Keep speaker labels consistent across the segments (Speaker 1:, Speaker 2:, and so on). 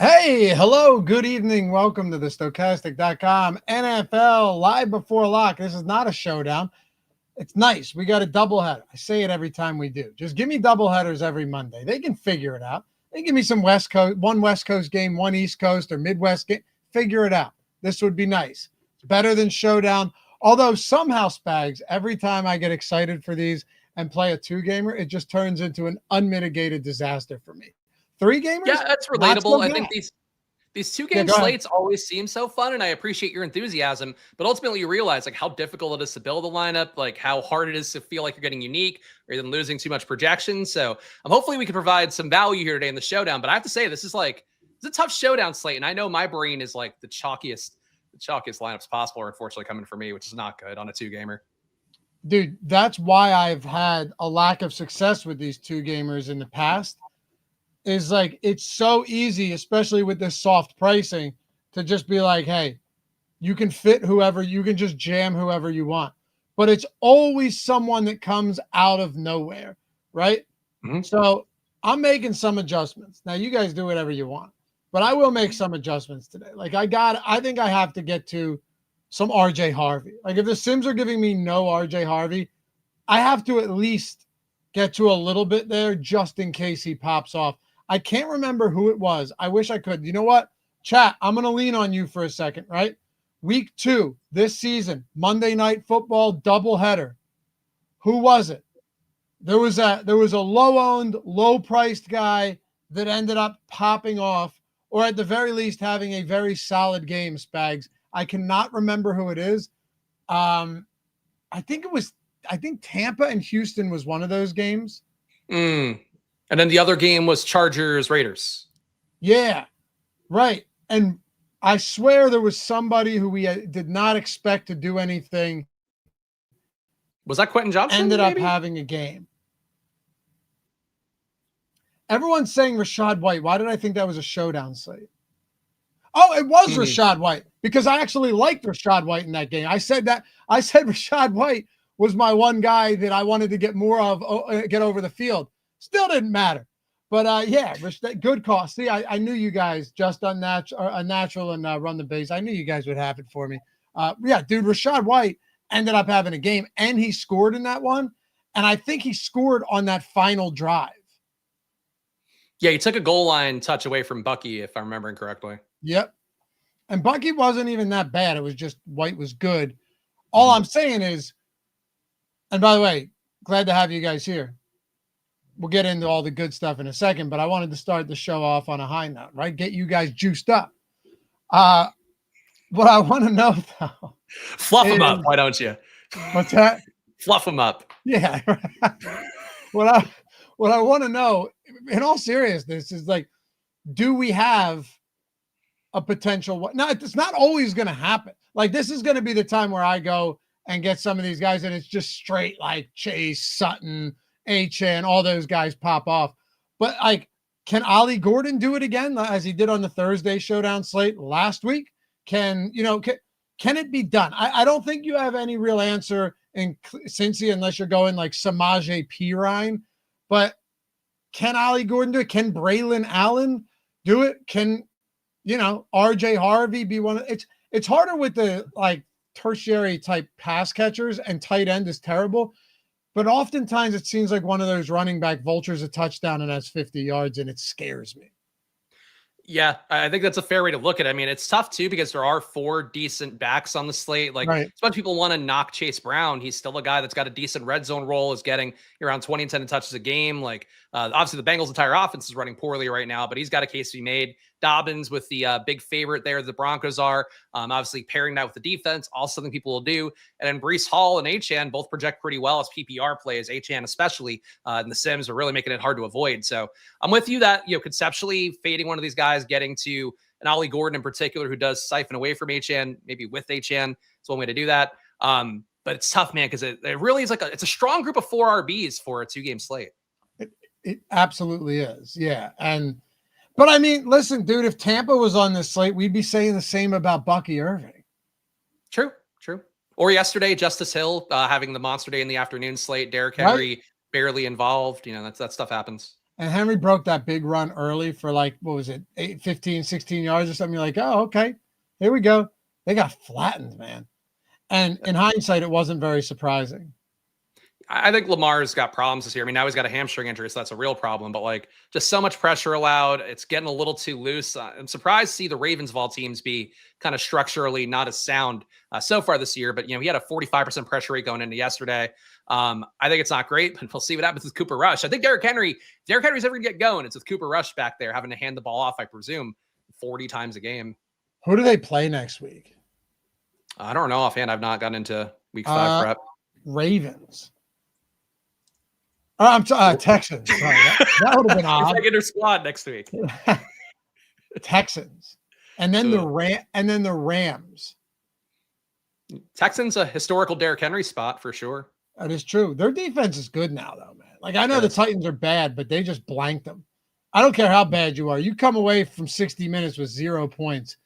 Speaker 1: Hey, hello, good evening. Welcome to the Stokastic.com NFL live before lock. This is not a showdown. It's nice. We got a doubleheader. I say it every time we do. Just give me doubleheaders every Monday. They can figure it out. They give me some West Coast, one West Coast game, one East Coast or Midwest game. Figure it out. This would be nice. It's better than showdown. Although somehow, Spags, every time I get excited for these and play a two-gamer, it just turns into an unmitigated disaster for me. Three gamers?
Speaker 2: Yeah, that's relatable. So I think these two-game slates always seem so fun, and I appreciate your enthusiasm. But ultimately, you realize like how difficult it is to build a lineup, like how hard it is to feel like you're getting unique or even losing too much projection. So hopefully we can provide some value here today in the showdown. But I have to say, it's a tough showdown slate, and I know my brain is like the chalkiest lineups possible are unfortunately coming for me, which is not good on a two-gamer.
Speaker 1: Dude, that's why I've had a lack of success with these two gamers in the past. Is like, it's so easy, especially with this soft pricing, to just be like, hey, you can fit whoever, you can just jam whoever you want. But it's always someone that comes out of nowhere, right? Mm-hmm. So I'm making some adjustments. Now, you guys do whatever you want, but I will make some adjustments today. Like I think I have to get to some RJ Harvey. Like if the Sims are giving me no RJ Harvey, I have to at least get to a little bit there just in case he pops off. I can't remember who it was. I wish I could. You know what? Chat, I'm going to lean on you for a second, right? Week 2 this season, Monday Night Football doubleheader. Who was it? There was a low-owned, low-priced guy that ended up popping off, or at the very least having a very solid game, Spags. I cannot remember who it is. I think Tampa and Houston was one of those games.
Speaker 2: And then the other game was Chargers-Raiders.
Speaker 1: Yeah, right. And I swear there was somebody who we did not expect to do anything.
Speaker 2: Was that Quentin Johnson?
Speaker 1: Ended up having a game. Everyone's saying Rachaad White. Why did I think that was a showdown slate? Oh, it was Rachaad White, because I actually liked Rachaad White in that game. I said Rachaad White was my one guy that I wanted to get more of, get over the field. Still didn't matter. But yeah, good call. See, I knew you guys just unnatural and run the base. I knew you guys would have it for me. Yeah, dude, Rachaad White ended up having a game, and he scored in that one. And I think he scored on that final drive.
Speaker 2: Yeah, he took a goal line touch away from Bucky, if I'm remembering correctly.
Speaker 1: Yep. And Bucky wasn't even that bad. It was just White was good. All I'm saying is, and by the way, glad to have you guys here. We'll get into all the good stuff in a second, but I wanted to start the show off on a high note, right? Get you guys juiced up. What I want to know, though.
Speaker 2: Fluff them up, why don't you?
Speaker 1: What's that?
Speaker 2: Fluff them up.
Speaker 1: Yeah. What I want to know, in all seriousness, is like, do we have a potential? No, it's not always going to happen. Like, this is going to be the time where I go and get some of these guys, and it's just straight like Chase, Sutton, HN, all those guys pop off. But like, can Ollie Gordon do it again as he did on the Thursday showdown slate last week? Can it be done? I don't think you have any real answer in Cincy unless you're going like Samaje Perine. But can Ollie Gordon do it? Can Braylon Allen do it? Can RJ Harvey be one of it's harder with the like tertiary type pass catchers, and tight end is terrible. But oftentimes it seems like one of those running back vultures a touchdown and has 50 yards, and it scares me.
Speaker 2: Yeah, I think that's a fair way to look at it. I mean, it's tough too because there are 4 decent backs on the slate. Like, right. A bunch of people want to knock Chase Brown. He's still a guy that's got a decent red zone role, is getting around 20 and 10 touches a game. Like, obviously the Bengals' entire offense is running poorly right now, but he's got a case to be made. Dobbins with the big favorite there, the Broncos are. Obviously pairing that with the defense, also something people will do. And then Breece Hall and Achane both project pretty well as PPR plays. Achane especially, and the Sims are really making it hard to avoid. So I'm with you that, conceptually fading one of these guys, getting to an Ollie Gordon in particular who does siphon away from Achane, maybe with Achane, is one way to do that. But it's tough, man, because it really is it's a strong group of 4 RBs for a 2-game slate.
Speaker 1: It absolutely is. Yeah. But I mean, listen, dude, if Tampa was on this slate, we'd be saying the same about Bucky Irving.
Speaker 2: True. Or yesterday, Justice Hill having the monster day in the afternoon slate. Derrick Henry barely involved. That stuff happens.
Speaker 1: and Henry broke that big run early for like, what was it, 15, 16 yards or something. You're like, oh, okay, here we go. They got flattened, man. And in hindsight, it wasn't very surprising.
Speaker 2: I think Lamar's got problems this year. I mean, now he's got a hamstring injury, so that's a real problem. But like, just so much pressure allowed. It's getting a little too loose. I'm surprised to see the Ravens of all teams be kind of structurally not as sound so far this year. But, he had a 45% pressure rate going into yesterday. I think it's not great, but we'll see what happens with Cooper Rush. I think Derrick Henry's ever going to get going. It's with Cooper Rush back there having to hand the ball off, I presume, 40 times a game.
Speaker 1: Who do they play next week?
Speaker 2: I don't know offhand. I've not gotten into week 5 prep.
Speaker 1: Ravens. I'm Texans. Sorry, that would have been odd.
Speaker 2: Like in their squad next week.
Speaker 1: Texans, and then the Rams.
Speaker 2: Texans a historical Derrick Henry spot for sure.
Speaker 1: That is true. Their defense is good now, though, man. Like I know the Titans are bad, but they just blanked them. I don't care how bad you are. You come away from 60 minutes with 0 points,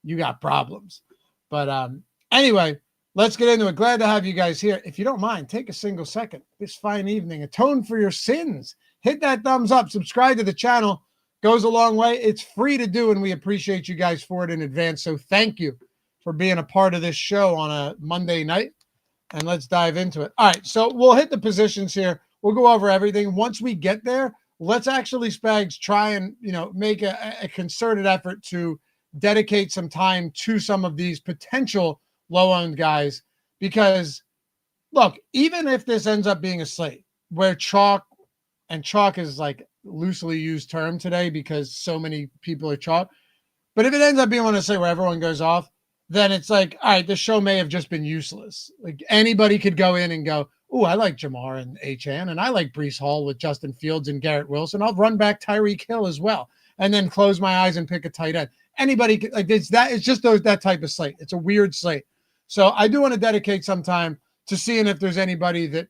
Speaker 1: you got problems. But anyway. Let's get into it. Glad to have you guys here. If you don't mind, take a single second this fine evening. Atone for your sins. Hit that thumbs up. Subscribe to the channel. Goes a long way. It's free to do, and we appreciate you guys for it in advance. So thank you for being a part of this show on a Monday night. And let's dive into it. All right, so we'll hit the positions here. We'll go over everything. Once we get there, let's actually, Spags, try and make a concerted effort to dedicate some time to some of these potential low-owned guys, because look, even if this ends up being a slate where chalk is like loosely used term today because so many people are chalk, but if it ends up being one to say where everyone goes off, then it's like, all right, this show may have just been useless. Like anybody could go in and go, oh, I like Jamar and Achane, and I like Breece Hall with Justin Fields and Garrett Wilson. I'll run back Tyreek Hill as well, and then close my eyes and pick a tight end. Anybody could, like it's just that type of slate. It's a weird slate. So I do want to dedicate some time to seeing if there's anybody that,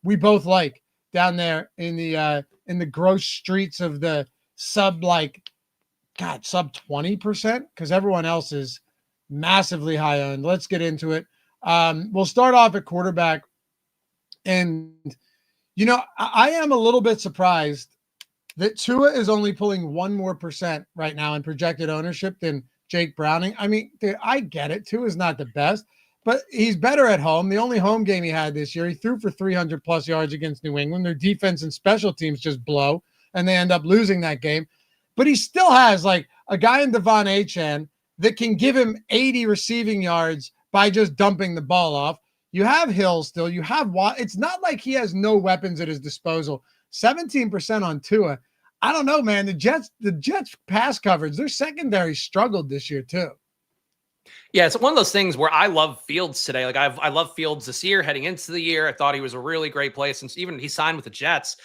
Speaker 1: we both like down there in the gross streets of the sub 20%, because everyone else is massively high owned. Let's get into it. We'll start off at quarterback. And, I am a little bit surprised that Tua is only pulling 1% more right now in projected ownership than Jake Browning. I mean, dude, I get it. Tua is not the best, but he's better at home. The only home game he had this year, he threw for 300 plus yards against New England. Their defense and special teams just blow, and they end up losing that game. But he still has like a guy in Devon Achane that can give him 80 receiving yards by just dumping the ball off. You have Hill still. You have Watt. It's not like he has no weapons at his disposal. 17% on Tua. I don't know, man. The Jets pass coverage, their secondary struggled this year too.
Speaker 2: Yeah, it's one of those things where I love Fields today. Like I love Fields this year heading into the year. I thought he was a really great play since even he signed with the Jets.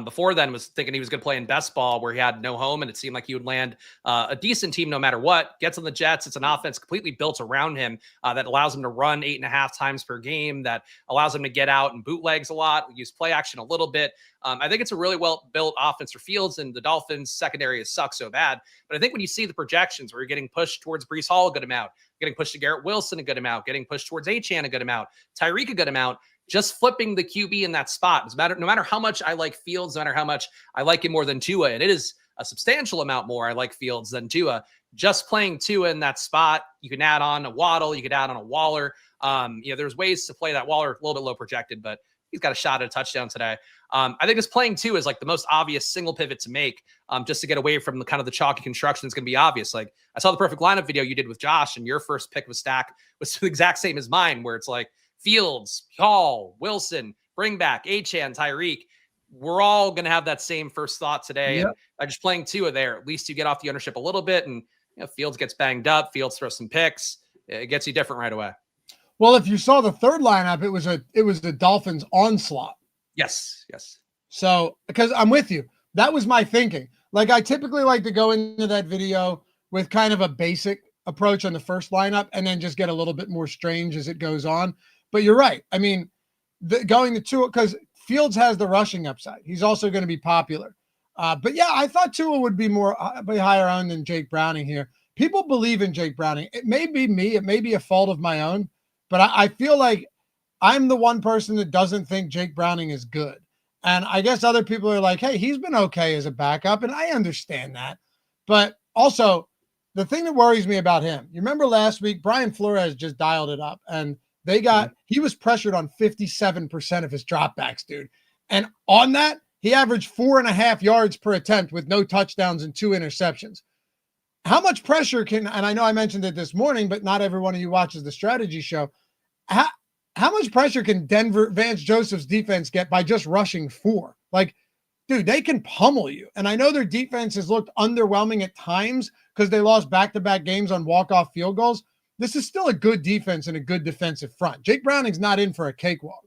Speaker 2: Before then was thinking he was going to play in best ball where he had no home, and it seemed like he would land a decent team no matter what. Gets on the Jets. It's an offense completely built around him that allows him to run 8.5 times per game, that allows him to get out and bootlegs a lot, use play action a little bit. I think it's a really well-built offense for Fields, and the Dolphins secondary has sucked so bad. But I think when you see the projections where you're getting pushed towards Breece Hall a good amount, getting pushed to Garrett Wilson a good amount, getting pushed towards Achane a good amount, Tyreek a good amount, just flipping the QB in that spot. No matter how much I like Fields, no matter how much I like him more than Tua, and it is a substantial amount more I like Fields than Tua, just playing Tua in that spot, you can add on a Waddle, you could add on a Waller. There's ways to play that. Waller a little bit low projected, but he's got a shot at a touchdown today. I think just playing Tua is like the most obvious single pivot to make, just to get away from the kind of the chalky construction. It's going to be obvious. Like I saw the perfect lineup video you did with Josh, and your first pick of a stack was the exact same as mine, where it's like Fields, Hall, Wilson, bring back Achane, Tyreek. We're all going to have that same first thought today. Yep. And just playing Tua there, at least you get off the ownership a little bit, and Fields gets banged up. Fields throws some picks. It gets you different right away.
Speaker 1: Well, if you saw the third lineup, it was the Dolphins onslaught.
Speaker 2: Yes.
Speaker 1: So, because I'm with you, that was my thinking. Like I typically like to go into that video with kind of a basic approach on the first lineup and then just get a little bit more strange as it goes on. But you're right. I mean, going to Tua, because Fields has the rushing upside. He's also going to be popular. But yeah, I thought Tua would be higher owned than Jake Browning here. People believe in Jake Browning. It may be me. It may be a fault of my own. But I feel like I'm the one person that doesn't think Jake Browning is good. And I guess other people are like, hey, he's been okay as a backup. And I understand that. But also, the thing that worries me about him, you remember last week, Brian Flores just dialed it up and he was pressured on 57% of his dropbacks, dude. And on that, he averaged 4.5 yards per attempt with no touchdowns and 2 interceptions. How much pressure and I know I mentioned it this morning, but not every one of you watches the strategy show. How much pressure can Denver Vance Joseph's defense get by just rushing 4? Like, dude, they can pummel you. And I know their defense has looked underwhelming at times because they lost back-to-back games on walk-off field goals. This is still a good defense and a good defensive front. Jake Browning's not in for a cakewalk.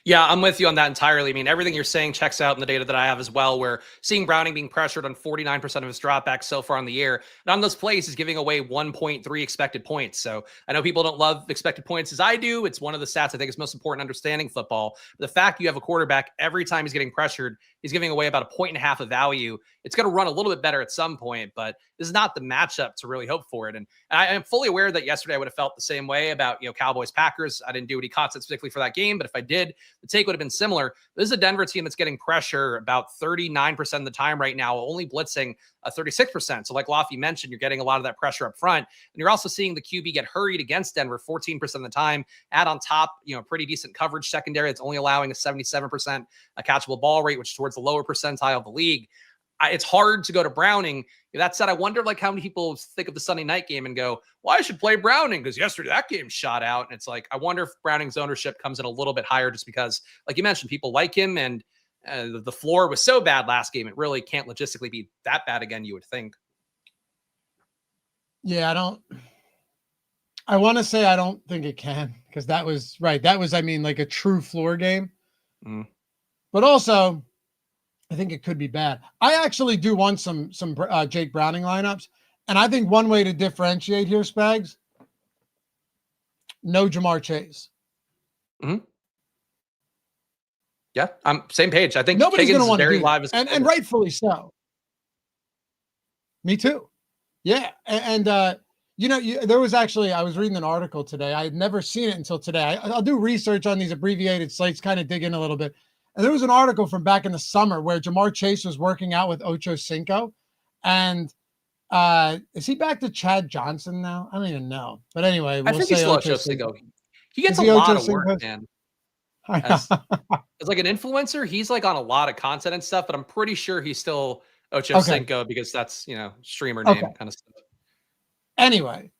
Speaker 2: Yeah, I'm with you on that entirely. I mean, everything you're saying checks out in the data that I have as well, where seeing Browning being pressured on 49% of his dropbacks so far in the year. And on those plays, he's giving away 1.3 expected points. So I know people don't love expected points as I do. It's one of the stats I think is most important understanding football. But the fact you have a quarterback, every time he's getting pressured, he's giving away about 1.5 points of value. It's going to run a little bit better at some point, but this is not the matchup to really hope for it. And I am fully aware that yesterday I would have felt the same way about, Cowboys Packers. I didn't do any content specifically for that game, but if I did, the take would have been similar. This is a Denver team that's getting pressure about 39% of the time right now, only blitzing 36%. So like Loughy mentioned, you're getting a lot of that pressure up front. And you're also seeing the QB get hurried against Denver 14% of the time. Add on top, pretty decent coverage secondary that's only allowing a 77% catchable ball rate, which is towards the lower percentile of the league. It's hard to go to Browning. That said, I wonder how many people think of the Sunday night game and go, well, I should play Browning because yesterday that game shot out. And it's like, I wonder if Browning's ownership comes in a little bit higher just because, like you mentioned, people like him and the floor was so bad last game. It really can't logistically be that bad again, you would think.
Speaker 1: Yeah, I want to say I don't think it can because that was right. That was, like a true floor game. But also, I think it could be bad. I actually do want some Jake Browning lineups. And I think one way to differentiate here, Spags, no Jamar Chase.
Speaker 2: Yeah, I'm same page. I think
Speaker 1: nobody's going to want
Speaker 2: very
Speaker 1: to
Speaker 2: live
Speaker 1: and rightfully so. Me too. Yeah. And there was actually, I was reading an article today. I had never seen it until today. I'll do research on these abbreviated slates, kind of dig in a little bit. And there was an article from back in the summer where Jamar Chase was working out with Ocho Cinco. And is he back to Chad Johnson now? I don't even know. But anyway,
Speaker 2: I think he's still Ocho Cinco. He gets a lot of work, man. As like an influencer, he's like on a lot of content and stuff, but I'm pretty sure he's still Ocho Cinco because that's, streamer name kind of stuff.
Speaker 1: Anyway,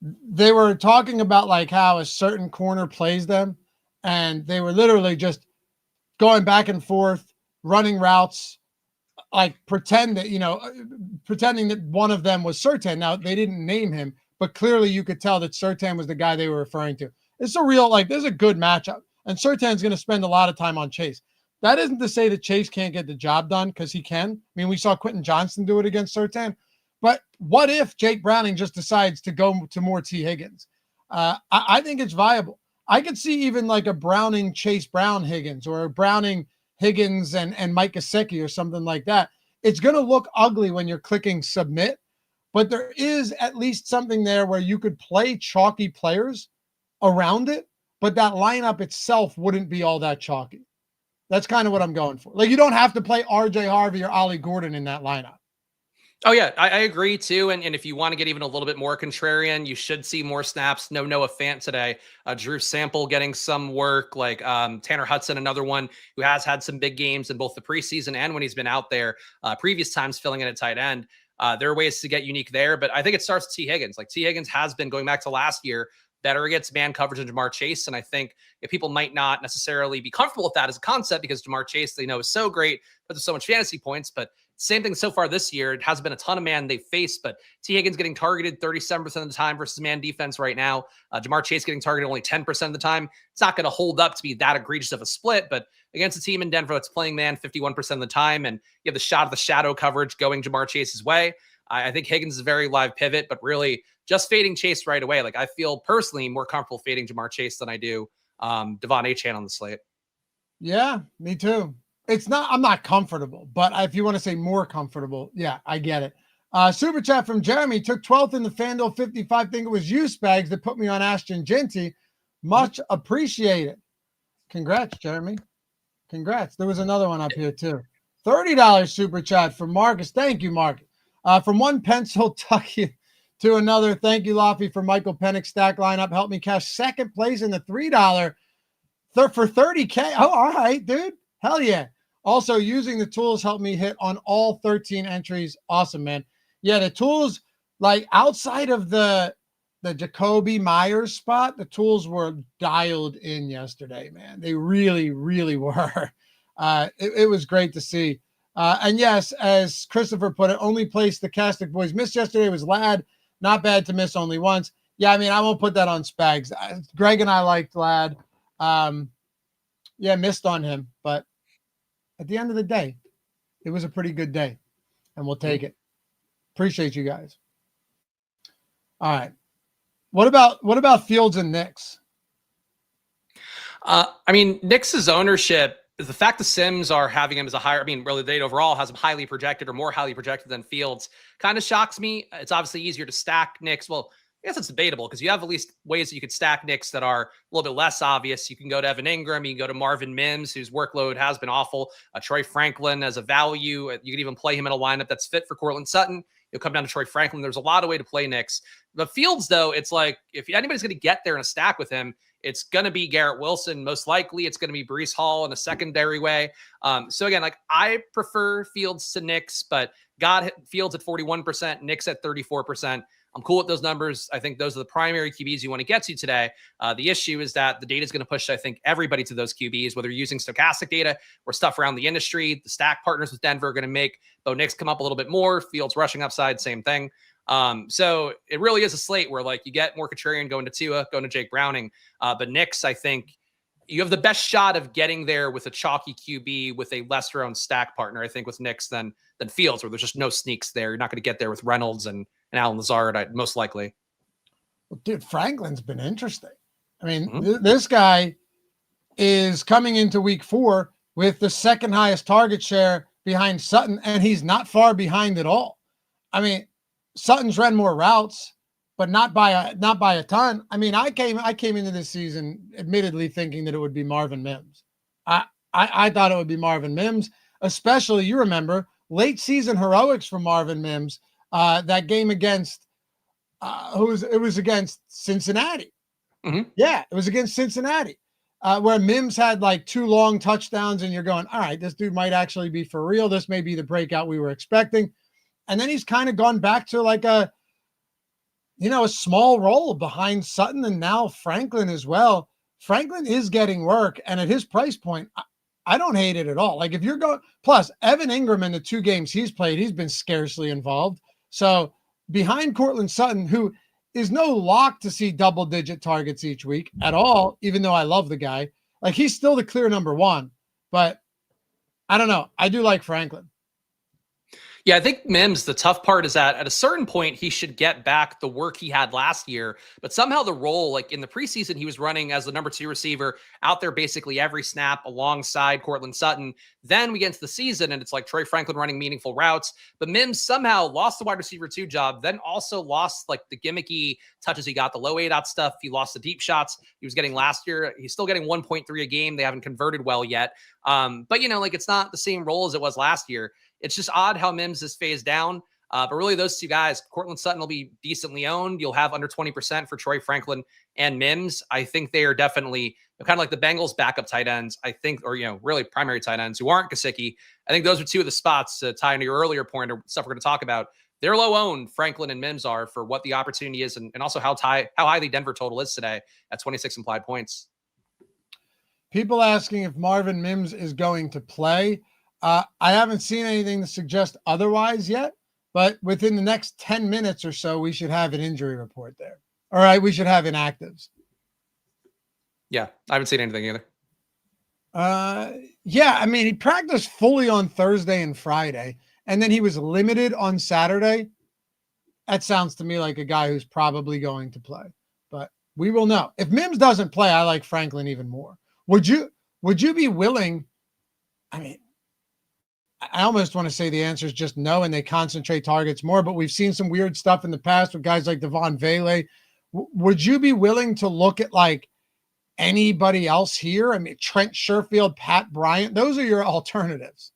Speaker 1: they were talking about how a certain corner plays them, and they were literally just going back and forth, running routes, pretending that one of them was Surtain. Now, they didn't name him, but clearly you could tell that Surtain was the guy they were referring to. It's a real, this is a good matchup. And Surtain's going to spend a lot of time on Chase. That isn't to say that Chase can't get the job done, because he can. We saw Quentin Johnston do it against Surtain. But what if Jake Browning just decides to go to more T. Higgins? I think it's viable. I could see even a Browning, Chase Brown Higgins, or a Browning, Higgins, and Mike Gesicki or something like that. It's going to look ugly when you're clicking submit, but there is at least something there where you could play chalky players around it, but that lineup itself wouldn't be all that chalky. That's kind of what I'm going for. You don't have to play RJ Harvey or Ollie Gordon in that lineup.
Speaker 2: Oh, yeah, I agree, too. And if you want to get even a little bit more contrarian, you should see more snaps. No Noah Fant today. Drew Sample getting some work, Tanner Hudson, another one who has had some big games in both the preseason and when he's been out there previous times filling in at tight end. There are ways to get unique there, but I think it starts with T. Higgins. T. Higgins has been, going back to last year, better against man coverage than Jamar Chase. And I think if people might not necessarily be comfortable with that as a concept because Jamar Chase, they know, is so great, but there's so much fantasy points. But same thing so far this year. It hasn't been a ton of man they've faced, but T. Higgins getting targeted 37% of the time versus man defense right now. Jamar Chase getting targeted only 10% of the time. It's not going to hold up to be that egregious of a split, but against a team in Denver that's playing man 51% of the time, and you have the shot of the shadow coverage going Jamar Chase's way, I think Higgins is a very live pivot, but really just fading Chase right away. I feel personally more comfortable fading Jamar Chase than I do Devon Achane on the slate.
Speaker 1: Yeah, me too. I'm not comfortable, but if you want to say more comfortable, yeah, I get it. Super chat from Jeremy, took 12th in the FanDuel 55. Think it was you, Spags, that put me on Ashton Genty. Much appreciated. Congrats, Jeremy. Congrats. There was another one up here too. $30 super chat from Marcus. Thank you, Marcus. From one pencil tucky to another. Thank you, Loughy, for Michael Pennick's stack lineup. Helped me cash second place in the $3 for $30K. Oh, all right, dude. Hell yeah. Also, using the tools helped me hit on all 13 entries. Awesome, man. Yeah, the tools, like outside of the Jacoby Myers spot, the tools were dialed in yesterday, man. They really, really were. It was great to see. And yes, as Christopher put it, only place the Stokastic boys missed yesterday was Ladd. Not bad to miss only once. Yeah, I mean, I won't put that on Spags. Greg and I liked Ladd. Yeah, missed on him. But at the end of the day, it was a pretty good day. And we'll take it. Appreciate you guys. All right. What about Fields and Knicks?
Speaker 2: I mean, Knicks' ownership, the fact the Sims are having him as a higher, I mean, really, they overall has him highly projected or more highly projected than Fields kind of shocks me. It's obviously easier to stack Knicks. Well, I guess it's debatable because you have at least ways that you could stack Knicks that are a little bit less obvious. You can go to Evan Ingram. You can go to Marvin Mims, whose workload has been awful. Troy Franklin as a value. You can even play him in a lineup that's fit for Cortland Sutton. You'll come down to Troy Franklin. There's a lot of way to play Knicks. The Fields, though, it's like if anybody's going to get there in a stack with him, it's going to be Garrett Wilson. Most likely, it's going to be Breece Hall in a secondary way. So again, like I prefer Fields to Knicks, but God, Fields at 41%, Knicks at 34%. I'm cool with those numbers. I think those are the primary QBs you want to get to today. The issue is that the data is going to push, I think, everybody to those QBs, whether you're using Stokastic data or stuff around the industry. The stack partners with Denver are going to make Bo Nix come up a little bit more. Fields rushing upside, same thing. So it really is a slate where like you get more Contrarian going to Tua, going to Jake Browning. But Knicks, I think you have the best shot of getting there with a chalky QB with a lesser owned stack partner, I think, with Knicks than Fields, where there's just no sneaks there. You're not going to get there with Reynolds and Alan Lazard, most likely.
Speaker 1: Well, dude, Franklin's been interesting. I mean, this guy is coming into week 4 with the second highest target share behind Sutton, and he's not far behind at all. I mean, Sutton's ran more routes, but not by a ton. I mean, I came into this season admittedly thinking that it would be Marvin Mims. I thought it would be Marvin Mims, especially, you remember, late season heroics from Marvin Mims. That game against it was against Cincinnati. Yeah, it was against Cincinnati, where Mims had like 2 long touchdowns, and you're going, all right, this dude might actually be for real. This may be the breakout we were expecting. And then he's kind of gone back to like a small role behind Sutton and now Franklin as well. Franklin is getting work, and at his price point, I don't hate it at all. Like if you're going, plus Evan Ingram in the 2 games he's played, he's been scarcely involved. So behind Cortland Sutton, who is no lock to see double-digit targets each week at all, even though I love the guy, like he's still the clear number 1. But I don't know. I do like Franklin.
Speaker 2: Yeah, I think Mims, the tough part is that at a certain point, he should get back the work he had last year. But somehow the role, like in the preseason, he was running as the number 2 receiver out there basically every snap alongside Cortland Sutton. Then we get into the season and it's like Troy Franklin running meaningful routes. But Mims somehow lost the wide receiver 2 job, then also lost like the gimmicky touches he got, the low A dot stuff. He lost the deep shots he was getting last year. He's still getting 1.3 a game. They haven't converted well yet. But, like it's not the same role as it was last year. It's just odd how Mims is phased down. But really, those 2 guys, Cortland Sutton will be decently owned. You'll have under 20% for Troy Franklin and Mims. I think they are definitely kind of like the Bengals backup tight ends, I think, or, really primary tight ends who aren't Gesicki. I think those are 2 of the spots to tie into your earlier point or stuff we're going to talk about. They're low owned, Franklin and Mims are, for what the opportunity is and also how high the Denver total is today at 26 implied points.
Speaker 1: People asking if Marvin Mims is going to play. I haven't seen anything to suggest otherwise yet, but within the next 10 minutes or so, we should have an injury report there. All right, we should have inactives.
Speaker 2: Yeah, I haven't seen anything either.
Speaker 1: Yeah, I mean, he practiced fully on Thursday and Friday, and then he was limited on Saturday. That sounds to me like a guy who's probably going to play, but we will know. If Mims doesn't play, I like Franklin even more. Would you be willing? I mean, I almost want to say the answer is just no, and they concentrate targets more, but we've seen some weird stuff in the past with guys like Devon Vele. Would you be willing to look at like anybody else here? I mean, Trent Sherfield, Pat Bryant, those are your alternatives.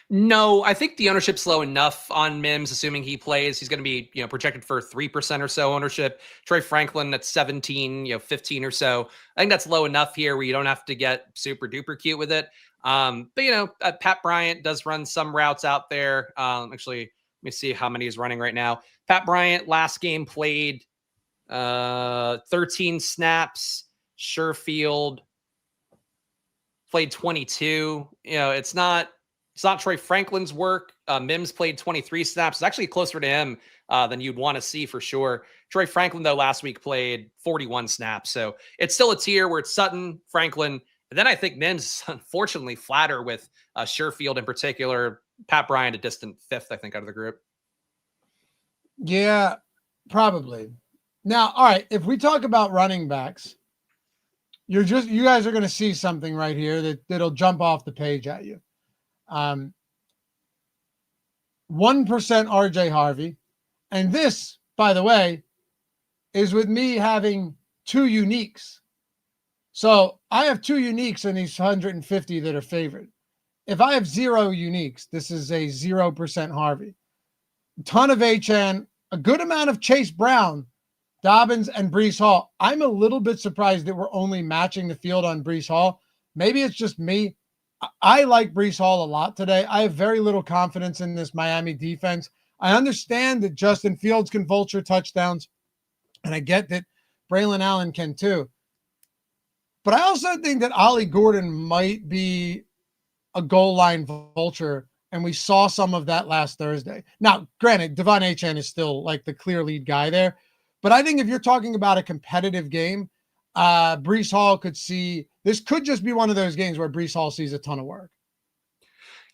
Speaker 2: No, I think the ownership's low enough on Mims, assuming he plays. He's going to be, projected for 3% or so ownership. Troy Franklin at 17, 15 or so. I think that's low enough here where you don't have to get super duper cute with it. But Pat Bryant does run some routes out there. Actually, let me see how many he's running right now. Pat Bryant last game played 13 snaps. Sherfield played 22. It's not Troy Franklin's work. Mims played 23 snaps. It's actually closer to him than you'd want to see for sure. Troy Franklin, though, last week played 41 snaps. So it's still a tier where it's Sutton, Franklin. And then I think Mims, unfortunately, flatter with Sherfield in particular. Pat Bryant, a distant fifth, I think, out of the group.
Speaker 1: Yeah, probably. Now, all right, if we talk about running backs, you guys are going to see something right here that'll jump off the page at you. 1% RJ Harvey. And this, by the way, is with me having 2 uniques. So I have 2 uniques in these 150 that are favored. If I have 0 uniques, this is a 0% Harvey. A ton of HN, a good amount of Chase Brown, Dobbins, and Breece Hall. I'm a little bit surprised that we're only matching the field on Breece Hall. Maybe it's just me. I like Breece Hall a lot today. I have very little confidence in this Miami defense. I understand that Justin Fields can vulture touchdowns, and I get that Braylon Allen can too. But I also think that Ollie Gordon might be a goal line vulture, and we saw some of that last Thursday. Now, granted, Devon Achane is still like the clear lead guy there, but I think if you're talking about a competitive game, Breece Hall this could just be one of those games where Breece Hall sees a ton of work.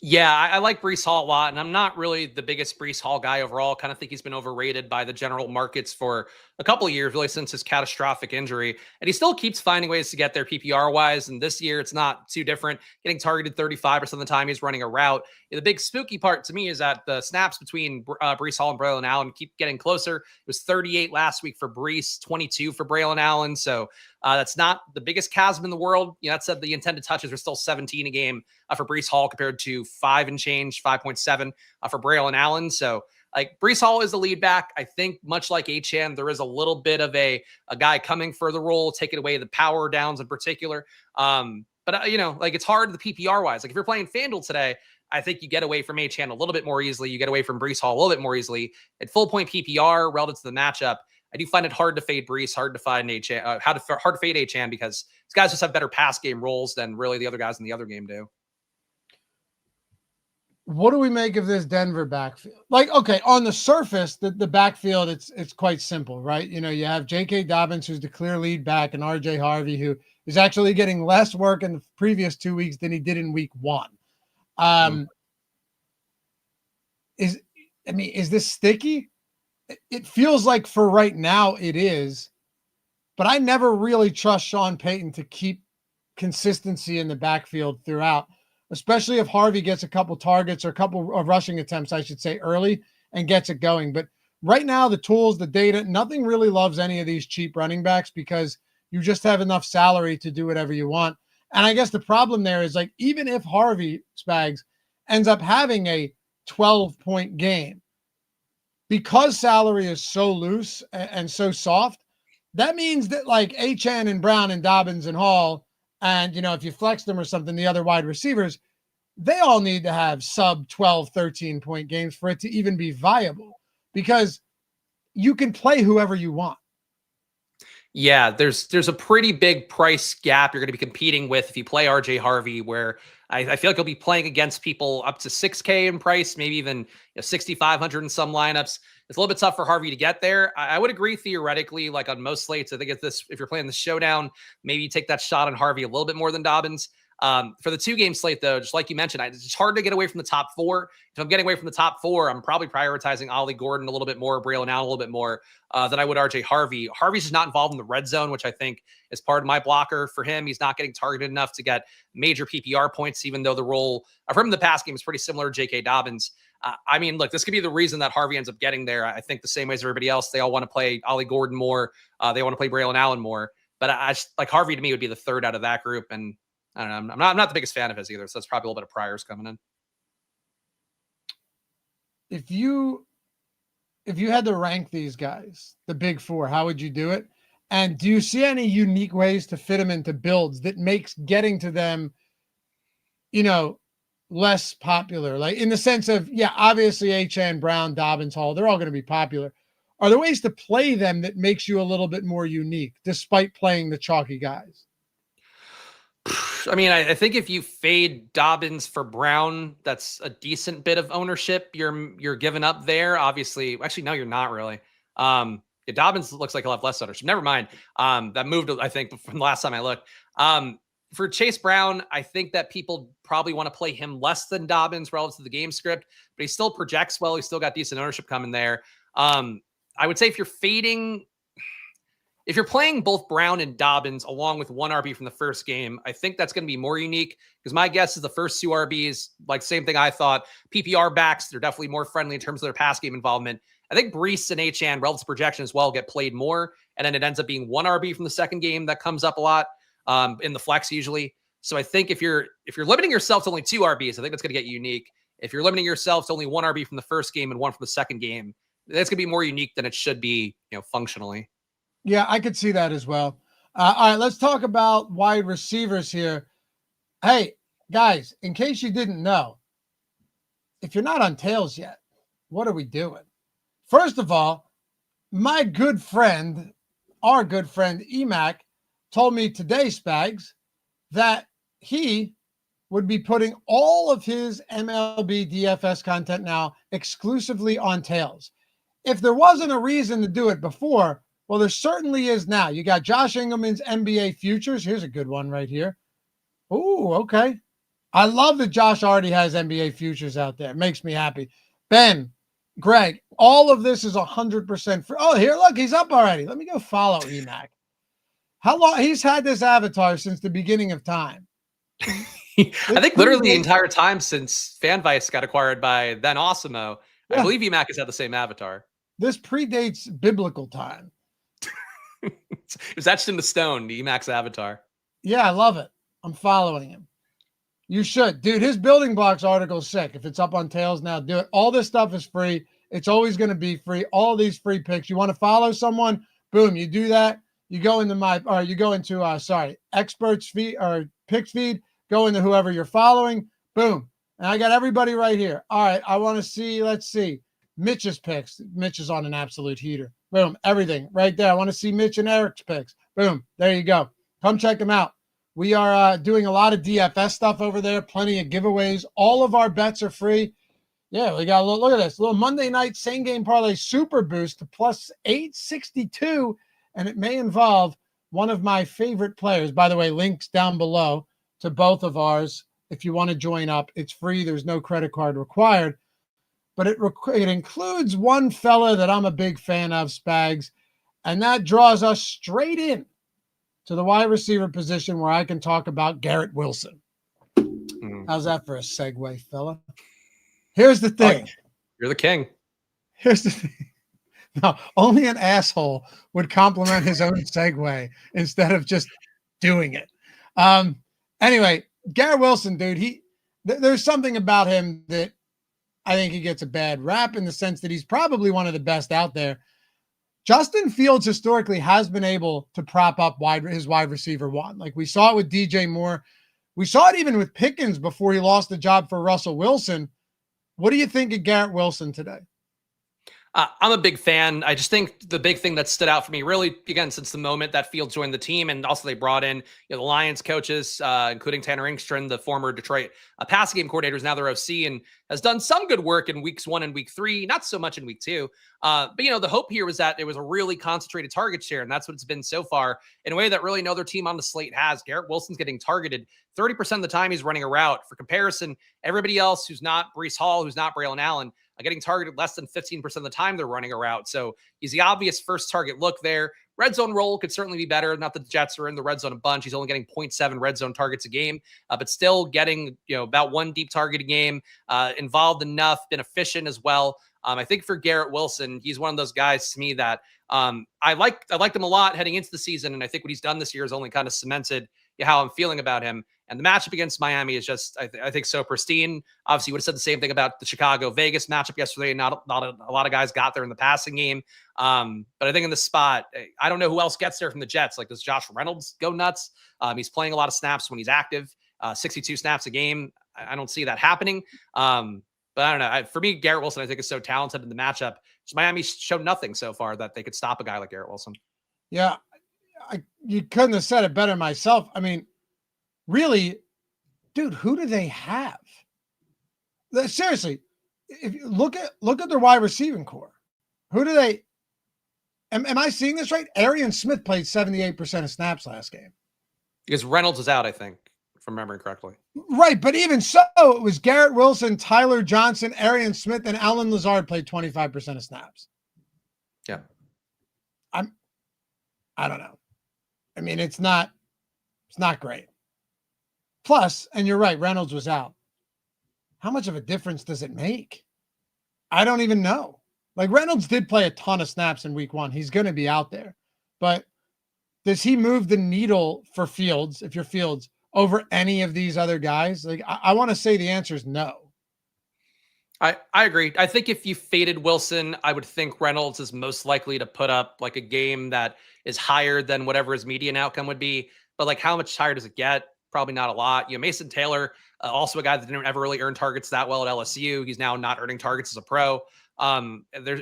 Speaker 2: Yeah, I like Breece Hall a lot, and I'm not really the biggest Breece Hall guy overall. Kind of think he's been overrated by the general markets for a couple of years, really since his catastrophic injury. And he still keeps finding ways to get there PPR-wise, and this year it's not too different. Getting targeted 35% of the time he's running a route. The big spooky part to me is that the snaps between Breece Hall and Braylon Allen keep getting closer. It was 38 last week for Breece, 22 for Braylon Allen, so that's not the biggest chasm in the world. That said, the intended touches are still 17 a game for Breece Hall compared to 5 and change, 5.7 for Braylon Allen. So like Breece Hall is the lead back. I think much like Achane, there is a little bit of a guy coming for the role, taking away the power downs in particular. But it's hard the PPR wise. Like if you're playing FanDuel today, I think you get away from Achane a little bit more easily. You get away from Breece Hall a little bit more easily. At full point PPR relative to the matchup, I do find it hard to fade Breece, hard to find hard to fade Achane because these guys just have better pass game roles than really the other guys in the other game do.
Speaker 1: What do we make of this Denver backfield? Like, okay, on the surface, the backfield, it's quite simple, right? You have J.K. Dobbins, who's the clear lead back, and R.J. Harvey, who is actually getting less work in the previous 2 weeks than he did in week 1. Is this sticky? It feels like for right now it is, but I never really trust Sean Payton to keep consistency in the backfield throughout, especially if Harvey gets a couple targets or a couple of rushing attempts, I should say, early and gets it going. But right now, the tools, the data, nothing really loves any of these cheap running backs because you just have enough salary to do whatever you want. And I guess the problem there is, like, even if Harvey Spags ends up having a 12-point game, because salary is so loose and so soft, that means that like Achane and Brown and Dobbins and Hall, and if you flex them or something, the other wide receivers, they all need to have sub 12, 13-point games for it to even be viable, because you can play whoever you want.
Speaker 2: Yeah, there's a pretty big price gap you're going to be competing with if you play RJ Harvey, where I feel like he'll be playing against people up to 6K in price, maybe even 6,500 in some lineups. It's a little bit tough for Harvey to get there. I would agree theoretically, like on most slates. I think if you're playing the showdown, maybe you take that shot on Harvey a little bit more than Dobbins. For the 2-game slate, though, just like you mentioned, it's hard to get away from the top 4. If I'm getting away from the top 4, I'm probably prioritizing Ollie Gordon a little bit more, Braylon Allen a little bit more than I would RJ Harvey. Harvey's just not involved in the red zone, which I think is part of my blocker for him. He's not getting targeted enough to get major PPR points, even though the role of him in the pass game is pretty similar to J.K. Dobbins. Look, this could be the reason that Harvey ends up getting there. I think the same way as everybody else, they all want to play Ollie Gordon more. They want to play Braylon Allen more. But I like Harvey to me would be the third out of that group. And I don't know. I'm not the biggest fan of his either. So that's probably a little bit of priors coming in.
Speaker 1: If you had to rank these guys, the big four, how would you do it? And do you see any unique ways to fit them into builds that makes getting to them, less popular? Like in the sense of, obviously Achane, Brown, Dobbins, Hall, they're all going to be popular. Are there ways to play them that makes you a little bit more unique despite playing the chalky guys?
Speaker 2: I mean, I think if you fade Dobbins for Brown, that's a decent bit of ownership you're giving up there. Obviously, actually, no, you're not really. Dobbins looks like he'll have less ownership. Never mind. That moved, I think, from the last time I looked. For Chase Brown, I think that people probably want to play him less than Dobbins relative to the game script, but he still projects well. He's still got decent ownership coming there. I would say if you're playing both Brown and Dobbins along with one RB from the first game, I think that's going to be more unique because my guess is the first two RBs, like same thing I thought, PPR backs, they're definitely more friendly in terms of their pass game involvement. I think Breece and Achane relative to projection as well get played more. And then it ends up being one RB from the second game that comes up a lot in the flex usually. So I think if you're limiting yourself to only two RBs, I think that's going to get you unique. If you're limiting yourself to only one RB from the first game and one from the second game, that's going to be more unique than it should be, functionally.
Speaker 1: Yeah, I could see that as well. All right, let's talk about wide receivers here. Hey, guys, in case you didn't know, if you're not on Tails yet, what are we doing? First of all, my good friend, our good friend Emac, told me today, Spags, that he would be putting all of his MLB DFS content now exclusively on Tails. If there wasn't a reason to do it before, well, there certainly is now. You got Josh Engelman's NBA futures. Here's a good one right here. Oh, okay. I love that Josh already has NBA futures out there. It makes me happy. Ben, Greg, all of this is 100% free. Oh, here, look, he's up already. Let me go follow Emac. How long? He's had this avatar since the beginning of time.
Speaker 2: I think literally the entire time since FanVice got acquired by then Osimo. Yeah. I believe Emac has had the same avatar.
Speaker 1: This predates biblical time.
Speaker 2: It was etched in the stone, the Emac's avatar.
Speaker 1: Yeah, I love it. I'm following him. You should. Dude, his building blocks article is sick. If it's up on Tails now, do it. All this stuff is free. It's always going to be free. All these free picks. You want to follow someone? Boom, you do that. You go into experts feed or picks feed, go into whoever you're following. Boom. And I got everybody right here. All right, I want to see, let's see. Mitch's picks. Mitch is on an absolute heater. Boom, everything right there. I want to see Mitch and Eric's picks. Boom, there you go. Come check them out. We are doing a lot of DFS stuff over there, plenty of giveaways. All of our bets are free. Yeah, we got a little, look at this, little Monday night same game parlay super boost to plus 862, and it may involve one of my favorite players. By the way, links down below to both of ours. If you want to join up, it's free. There's no credit card required. But it includes one fella that I'm a big fan of, Spags, and that draws us straight in to the wide receiver position where I can talk about Garrett Wilson. How's that for a segue, fella? Here's the thing.
Speaker 2: Oh, you're the king.
Speaker 1: Here's the thing. No, only an asshole would compliment his own segue instead of just doing it. Anyway, Garrett Wilson, dude, there's something about him that I think he gets a bad rap in the sense that he's probably one of the best out there. Justin Fields historically has been able to prop up his wide receiver one. Like we saw it with DJ Moore. We saw it even with Pickens before he lost the job for Russell Wilson. What do you think of Garrett Wilson today?
Speaker 2: I'm a big fan. I just think the big thing that stood out for me really, again, since the moment that Fields joined the team, and also they brought in the Lions coaches, including Tanner Engstrand, the former Detroit passing game coordinator, is now their OC and has done some good work in weeks 1 and week 3, not so much in week 2. But, the hope here was that it was a really concentrated target share, and that's what it's been so far in a way that really no other team on the slate has. Garrett Wilson's getting targeted 30% of the time he's running a route. For comparison, everybody else who's not Breece Hall, who's not Braylon Allen, getting targeted less than 15% of the time they're running a route. So he's the obvious first target look there. Red zone role could certainly be better. Not that the Jets are in the red zone a bunch. He's only getting 0.7 red zone targets a game, but still getting about one deep target a game, involved enough, been efficient as well. I think for Garrett Wilson, he's one of those guys to me that I liked him a lot heading into the season. And I think what he's done this year has only kind of cemented how I'm feeling about him. And the matchup against Miami is just, I think, so pristine. Obviously, you would have said the same thing about the Chicago-Vegas matchup yesterday. Not a lot of guys got there in the passing game. But I think in this spot, I don't know who else gets there from the Jets. Like, does Josh Reynolds go nuts? He's playing a lot of snaps when he's active, 62 snaps a game. I don't see that happening. But I don't know. For me, Garrett Wilson, I think, is so talented in the matchup. So Miami showed nothing so far that they could stop a guy like Garrett Wilson.
Speaker 1: Yeah, you couldn't have said it better myself. I mean, really, dude, who do they have? Seriously, if you look at their wide receiving core, who do they? Am I seeing this right? Arian Smith played 78% of snaps last game
Speaker 2: because Reynolds is out, I think, if I'm remembering correctly.
Speaker 1: Right, but even so, it was Garrett Wilson, Tyler Johnson, Arian Smith, and Allen Lazard played 25% of snaps.
Speaker 2: Yeah,
Speaker 1: I don't know. I mean, it's not great. Plus, and you're right, Reynolds was out. How much of a difference does it make? I don't even know. Like, Reynolds did play a ton of snaps in week 1. He's going to be out there. But does he move the needle for Fields, if you're Fields, over any of these other guys? Like, I want to say the answer is no.
Speaker 2: I agree. I think if you faded Wilson, I would think Reynolds is most likely to put up like a game that is higher than whatever his median outcome would be. But like, how much higher does it get? Probably not a lot. You know, Mason Taylor, also a guy that didn't ever really earn targets that well at LSU. He's now not earning targets as a pro.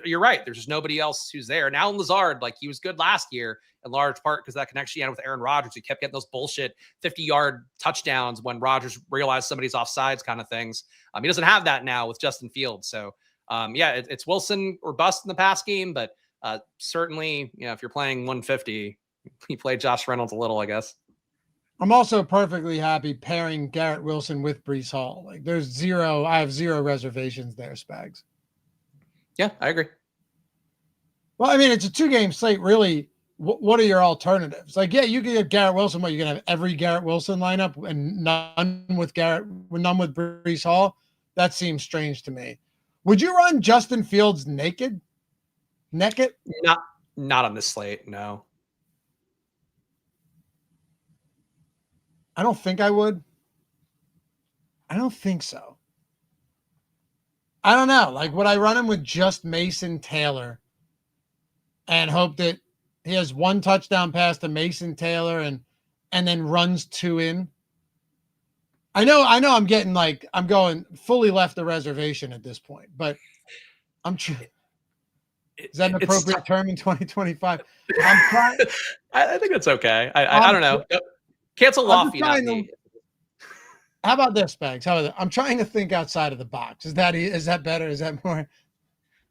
Speaker 2: You're right. There's just nobody else who's there. Now Lazard, like, he was good last year in large part because that connection he had with Aaron Rodgers. He kept getting those bullshit 50-yard touchdowns when Rodgers realized somebody's offsides kind of things. He doesn't have that now with Justin Fields. So it's Wilson or bust in the pass game, but certainly, you know, if you're playing 150, you play Josh Reynolds a little, I guess.
Speaker 1: I'm also perfectly happy pairing Garrett Wilson with Breece Hall. Like, I have zero reservations there, Spags.
Speaker 2: Yeah, I agree.
Speaker 1: Well, I mean, it's a 2-game slate, really. What are your alternatives? Like, yeah, you can get Garrett Wilson, but you're going to have every Garrett Wilson lineup and none with Breece Hall. That seems strange to me. Would you run Justin Fields naked? Not on this slate, no. I don't think I would. I don't think so. I don't know. Like, would I run him with just Mason Taylor and hope that he has one touchdown pass to Mason Taylor and then runs 2 in? I know I'm going fully left the reservation at this point, but is that an appropriate term in 2025? I'm trying.
Speaker 2: I think it's okay. I don't know. Cancel Loughy.
Speaker 1: How about this, Bags? I'm trying to think outside of the box. Is that better? Is that more?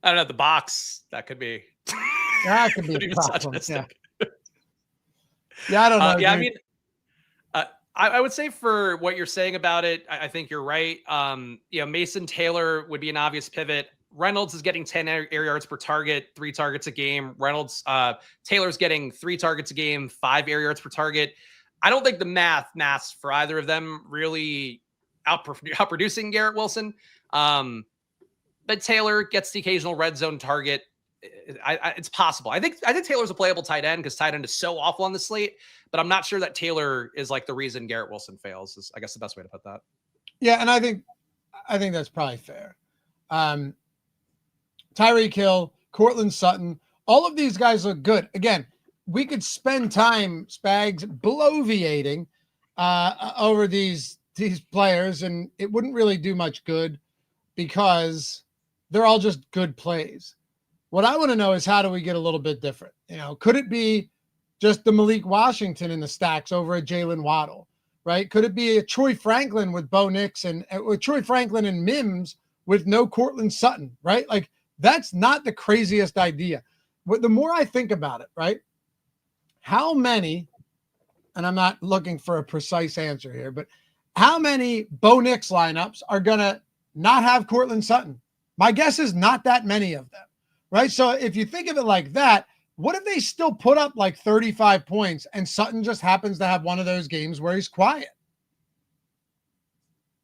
Speaker 2: I don't know. The box, that could be.
Speaker 1: That could be a problem. Yeah, I don't know.
Speaker 2: I mean, I would say for what you're saying about it, I think you're right. Mason Taylor would be an obvious pivot. Reynolds is getting 10 air yards per target, 3 targets a game. Taylor's getting 3 targets a game, 5 air yards per target. I don't think the maths for either of them really outproducing Garrett Wilson. But Taylor gets the occasional red zone target. It's possible. I think Taylor's a playable tight end because tight end is so awful on the slate, but I'm not sure that Taylor is like the reason Garrett Wilson fails, is I guess the best way to put that.
Speaker 1: Yeah. And I think that's probably fair. Tyreek Hill, Courtland Sutton, all of these guys look good. Again, we could spend time, Spags, bloviating over these players, and it wouldn't really do much good because they're all just good plays. What I want to know is, how do we get a little bit different? Could it be just the Malik Washington in the stacks over at Jalen Waddle, right? Could it be a Troy Franklin with Bo Nix or Troy Franklin and Mims with no Courtland Sutton, right? Like, that's not the craziest idea. But the more I think about it, right? How many, and I'm not looking for a precise answer here, but how many Bo Nix lineups are going to not have Courtland Sutton? My guess is not that many of them, right? So if you think of it like that, what if they still put up like 35 points and Sutton just happens to have one of those games where he's quiet?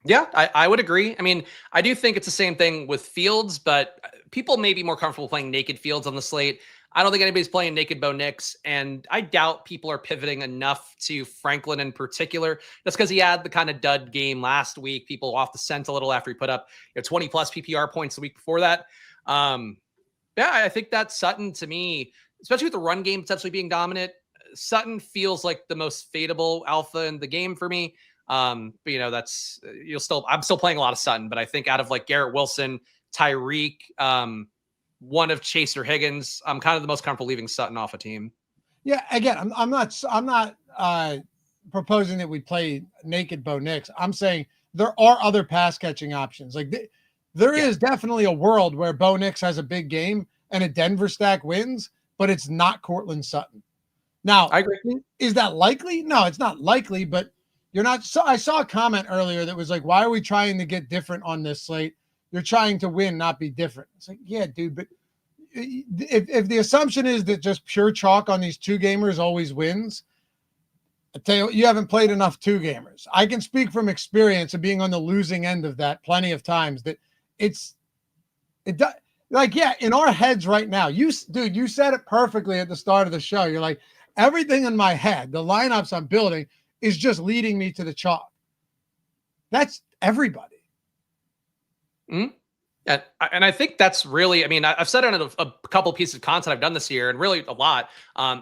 Speaker 2: Yeah, I would agree. I mean, I do think it's the same thing with Fields, but people may be more comfortable playing naked fields on the slate. I don't think anybody's playing naked Bo Nix, and I doubt people are pivoting enough to Franklin in particular. That's because he had the kind of dud game last week. People off the scent a little after he put up 20 plus PPR points the week before that. Yeah, I think that Sutton, to me, especially with the run game potentially being dominant, Sutton feels like the most fadeable alpha in the game for me. But that's I'm still playing a lot of Sutton, but I think out of like Garrett Wilson, Tyreek, one of Chase or Higgins, I'm kind of the most comfortable leaving Sutton off a team.
Speaker 1: Yeah, again, I'm not proposing that we play naked Bo Nix. I'm saying there are other pass catching options. Like there is definitely a world where Bo Nix has a big game and a Denver stack wins, but it's not Cortland Sutton. Now,
Speaker 2: I agree.
Speaker 1: Is that likely? No, it's not likely, but you're not. So I saw a comment earlier that was like, why are we trying to get different on this slate? You're trying to win, not be different. It's like, yeah, dude, but if the assumption is that just pure chalk on these two gamers always wins, I tell you haven't played enough two gamers. I can speak from experience of being on the losing end of that plenty of times. That it does. Like, yeah, in our heads right now, you said it perfectly at the start of the show. You're like, everything in my head, the lineups I'm building is just leading me to the chalk. That's everybody.
Speaker 2: Mm-hmm. And I think that's really, I mean, I've said it on a couple of pieces of content I've done this year, and really a lot.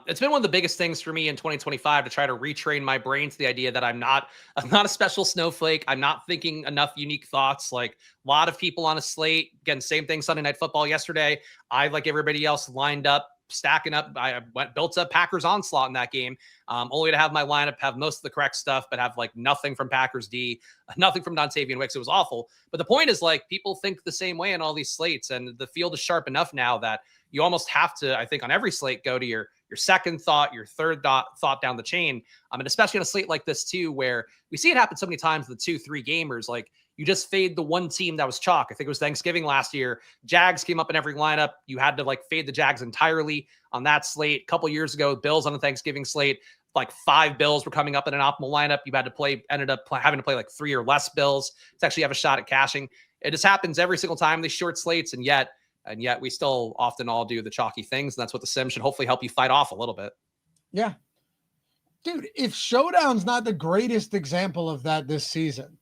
Speaker 2: It's been one of the biggest things for me in 2025 to try to retrain my brain to the idea that I'm not a special snowflake. I'm not thinking enough unique thoughts. Like a lot of people on a slate, again, same thing Sunday Night Football yesterday. I, like everybody else, lined up, stacking up. I built up Packers onslaught in that game, only to have my lineup have most of the correct stuff, but have like nothing from Packers D, nothing from Dontavian Wicks. It was awful. But the point is, like, people think the same way in all these slates, and the field is sharp enough now that you almost have to, I think, on every slate, go to your second thought, your third thought down the chain. And especially on a slate like this too, where we see it happen so many times with the 2-3 gamers, like you just fade the one team that was chalk. I think it was Thanksgiving last year. Jags came up in every lineup. You had to like fade the Jags entirely on that slate. A couple years ago, Bills on the Thanksgiving slate, like 5 Bills were coming up in an optimal lineup. You had to ended up having to play like 3 or less Bills to actually have a shot at cashing. It just happens every single time, these short slates. And yet we still often all do the chalky things. And that's what the sim should hopefully help you fight off a little bit.
Speaker 1: Yeah. Dude, if Showdown's not the greatest example of that this season,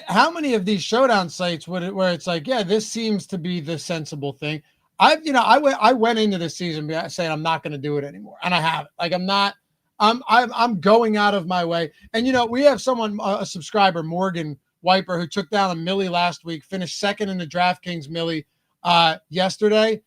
Speaker 1: how many of these Showdown sites where it's like, yeah, this seems to be the sensible thing. I went into this season saying I'm not going to do it anymore, and I haven't. Like, I'm going out of my way. And we have someone, a subscriber, Morgan Wiper, who took down a Millie last week, finished second in the DraftKings Millie yesterday.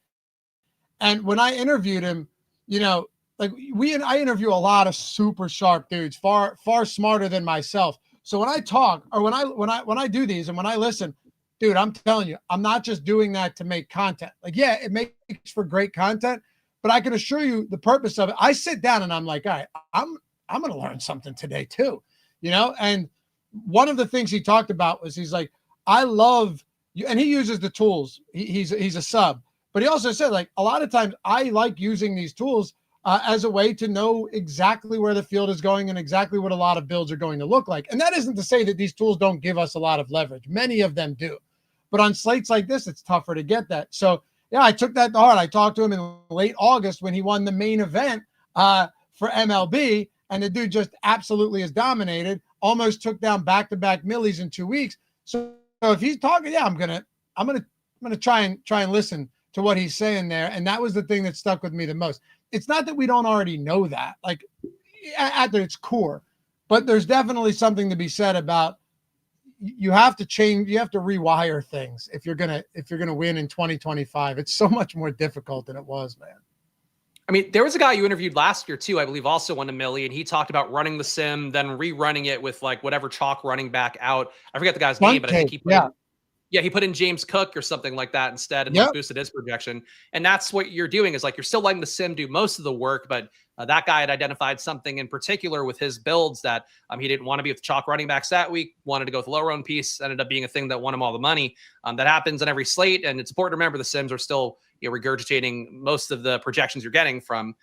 Speaker 1: And when I interviewed him, I interview a lot of super sharp dudes, far smarter than myself. So when I talk, or when I do these and when I listen, dude, I'm telling you, I'm not just doing that to make content. Like, yeah, it makes for great content, but I can assure you the purpose of it. I sit down and I'm like, all right, I'm going to learn something today too, And one of the things he talked about was he's like, I love you, and he uses the tools. He's a sub, but he also said, like, a lot of times I like using these tools as a way to know exactly where the field is going and exactly what a lot of builds are going to look like. And that isn't to say that these tools don't give us a lot of leverage. Many of them do. But on slates like this, it's tougher to get that. So, yeah, I took that to heart. I talked to him in late August when he won the main event for MLB, and the dude just absolutely has dominated, almost took down back-to-back Millies in 2 weeks. So if he's talking, yeah, I'm gonna try and listen to what he's saying there. And that was the thing that stuck with me the most. It's not that we don't already know that, like, at its core, but there's definitely something to be said about you have to change, you have to rewire things if you're gonna win in 2025. It's so much more difficult than it was, man.
Speaker 2: I mean, there was a guy you interviewed last year too, I believe, also won a Millie, and he talked about running the sim, then rerunning it with like whatever chalk running back out. I forget the guy's name, but I think he put in James Cook or something like that instead, and like boosted his projection. And that's what you're doing, is like you're still letting the sim do most of the work, but that guy had identified something in particular with his builds that he didn't want to be with chalk running backs that week, wanted to go with the lower owned piece, ended up being a thing that won him all the money. That happens in every slate, and it's important to remember the sims are still regurgitating most of the projections you're getting from.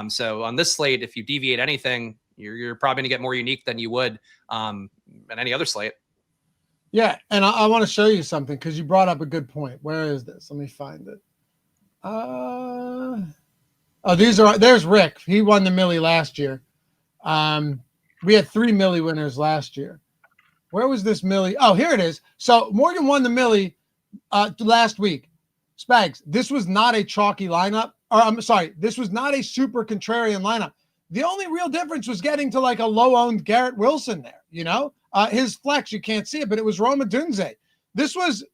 Speaker 2: So on this slate, if you deviate anything, you're probably going to get more unique than you would in any other slate.
Speaker 1: Yeah, and I want to show you something because you brought up a good point. Where is this? Let me find it. There's Rick. He won the Millie last year. We had 3 Millie winners last year. Where was this Millie? Oh, here it is. So Morgan won the Millie last week. Spags, this was not a chalky lineup. Or I'm sorry, this was not a super contrarian lineup. The only real difference was getting to like a low-owned Garrett Wilson there, his flex, you can't see it, but it was Roma Dunze. This was,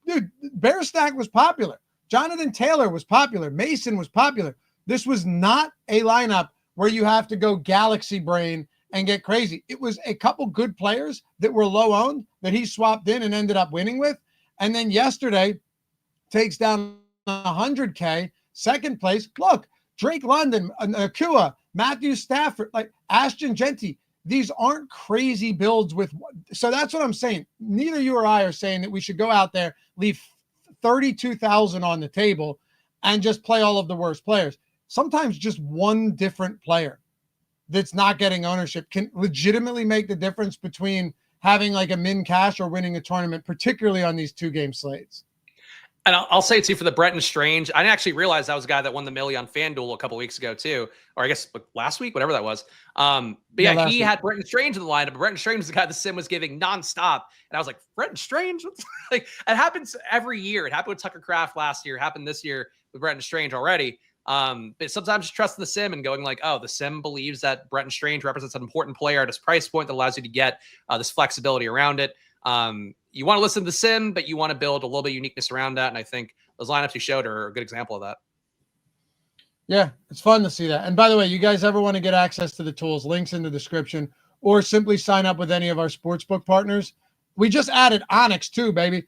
Speaker 1: dude, Bear Stack was popular. Jonathan Taylor was popular. Mason was popular. This was not a lineup where you have to go galaxy brain and get crazy. It was a couple good players that were low-owned that he swapped in and ended up winning with. And then yesterday takes down 100K, second place. Look, Drake London, Nakua, Matthew Stafford, like Ashton Genty. These aren't crazy builds so that's what I'm saying. Neither you or I are saying that we should go out there, leave 32,000 on the table and just play all of the worst players. Sometimes just one different player that's not getting ownership can legitimately make the difference between having like a min cash or winning a tournament, particularly on these 2-game slates.
Speaker 2: And I'll say too, for the Bretton Strange, I didn't actually realize that was a guy that won the Millie on FanDuel a couple weeks ago too, or I guess last week, whatever that was. But yeah, he had Bretton Strange in the lineup. But Bretton Strange was the guy the sim was giving nonstop, and I was like, Bretton Strange, like it happens every year. It happened with Tucker Kraft last year. It happened this year with Bretton Strange already. But sometimes just trust the sim and going like, oh, the sim believes that Bretton Strange represents an important player at his price point that allows you to get this flexibility around it. You want to listen to the sim, but you want to build a little bit of uniqueness around that. And I think those lineups you showed are a good example of that.
Speaker 1: Yeah, it's fun to see that. And by the way, you guys ever want to get access to the tools, links in the description, or simply sign up with any of our sportsbook partners. We just added Onyx too, baby.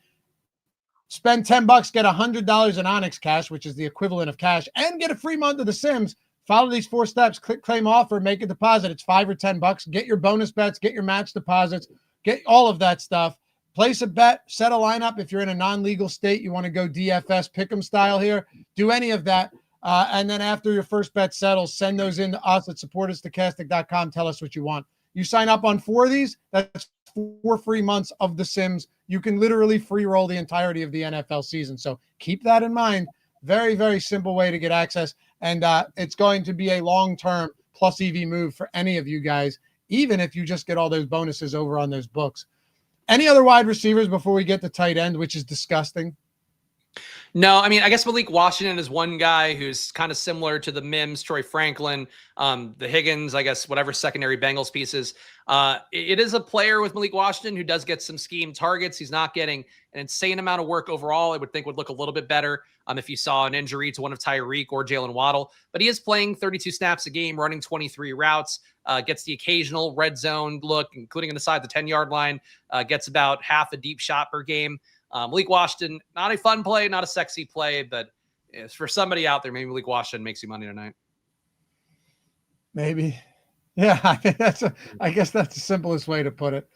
Speaker 1: Spend $10, get $100 in Onyx cash, which is the equivalent of cash, and get a free month of the Sims. Follow these 4 steps, click claim offer, make a deposit. It's $5 or $10. Get your bonus bets, get your match deposits, get all of that stuff. Place a bet, set a lineup. If you're in a non-legal state, you want to go DFS pick'em style here, do any of that. And then after your first bet settles, send those in to us at support@stokastic.com. Tell us what you want. You sign up on 4 of these, that's 4 free months of the Sims. You can literally free roll the entirety of the NFL season. So keep that in mind. Very, very simple way to get access. And it's going to be a long-term plus EV move for any of you guys, even if you just get all those bonuses over on those books. Any other wide receivers before we get to tight end, which is disgusting?
Speaker 2: No, I mean, I guess Malik Washington is one guy who's kind of similar to the Mims, Troy Franklin, the Higgins, I guess, whatever secondary Bengals pieces. It is a player with Malik Washington who does get some scheme targets. He's not getting an insane amount of work overall. I would think would look a little bit better if you saw an injury to one of Tyreek or Jalen Waddle. But he is playing 32 snaps a game, running 23 routes, gets the occasional red zone look, including inside the 10-yard line, gets about half a deep shot per game. Malik Washington, not a fun play, not a sexy play, but for somebody out there, maybe Malik Washington makes you money tonight.
Speaker 1: Maybe. Yeah, I guess that's the simplest way to put it.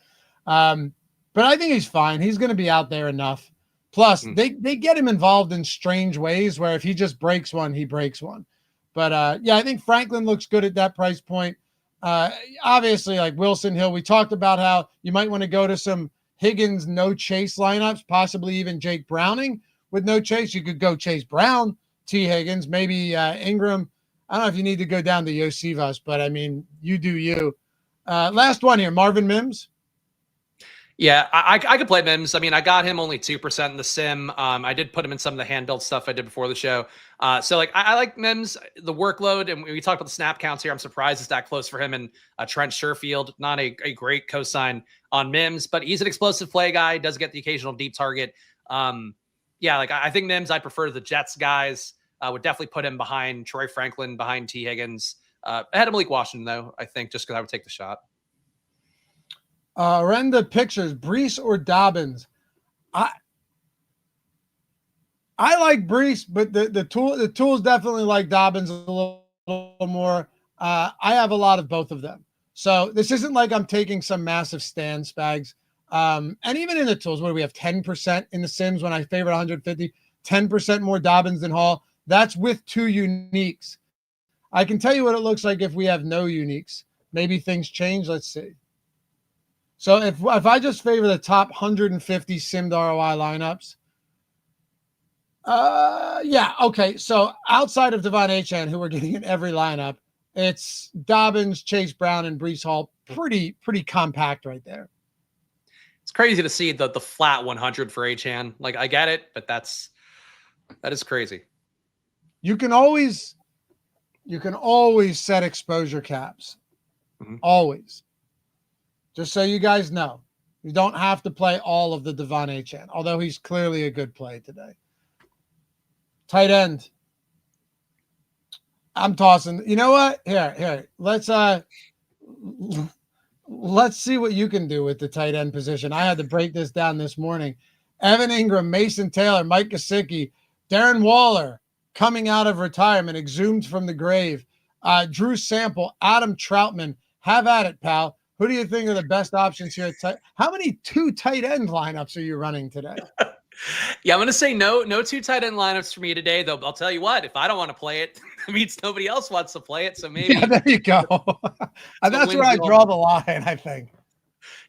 Speaker 1: But I think he's fine. He's going to be out there enough. Plus, they get him involved in strange ways where if he just breaks one, he breaks one. But yeah, I think Franklin looks good at that price point. Obviously, like Wilson Hill, we talked about how you might want to go to some Higgins no chase lineups, possibly even Jake Browning with no chase. You could go Chase Brown, T. Higgins, maybe Ingram. I don't know if you need to go down to Yosivas, but I mean, you do you. Last one here, Marvin Mims.
Speaker 2: Yeah, I could play Mims. I mean, I got him only 2% in the sim. I did put him in some of the hand-built stuff I did before the show. So, like, I like Mims, the workload, and we talked about the snap counts here. I'm surprised it's that close for him and Trent Sherfield. Not a great cosign on Mims, but he's an explosive play guy, does get the occasional deep target. Yeah, like, I think Mims, I prefer the Jets guys. Would definitely put him behind Troy Franklin, behind T. Higgins. Ahead of Malik Washington, though, I think, just because I would take the shot.
Speaker 1: Renda pictures, Brees or Dobbins. I like Brees, but the tools definitely like Dobbins a little more. I have a lot of both of them. So this isn't like I'm taking some massive stand, Spags. And even in the tools, what do we have? 10% in the Sims when I favorite 150, 10% more Dobbins than Hall. That's with 2 uniques. I can tell you what it looks like if we have no uniques. Maybe things change. Let's see. So if I just favor the top 150 simmed ROI lineups, yeah, okay. So outside of Devon Achane, who we're getting in every lineup, it's Dobbins, Chase Brown, and Breece Hall. Pretty compact right there.
Speaker 2: It's crazy to see the flat 100 for Achane. Like, I get it, but that is crazy.
Speaker 1: You can always set exposure caps. Mm-hmm. Always. Just so you guys know, you don't have to play all of the Devon Achane, although he's clearly a good play today. Tight end. I'm tossing. You know what? Here. Let's see what you can do with the tight end position. I had to break this down this morning. Evan Ingram, Mason Taylor, Mike Gesicki, Darren Waller coming out of retirement, exhumed from the grave. Drew Sample, Adam Troutman. Have at it, pal. Who do you think are the best options here? How many 2 tight end lineups are you running today?
Speaker 2: Yeah, I'm going to say no 2 tight end lineups for me today, though. I'll tell you what, if I don't want to play it, it means nobody else wants to play it. So maybe.
Speaker 1: Yeah, there you go. That's where I draw the line, I think.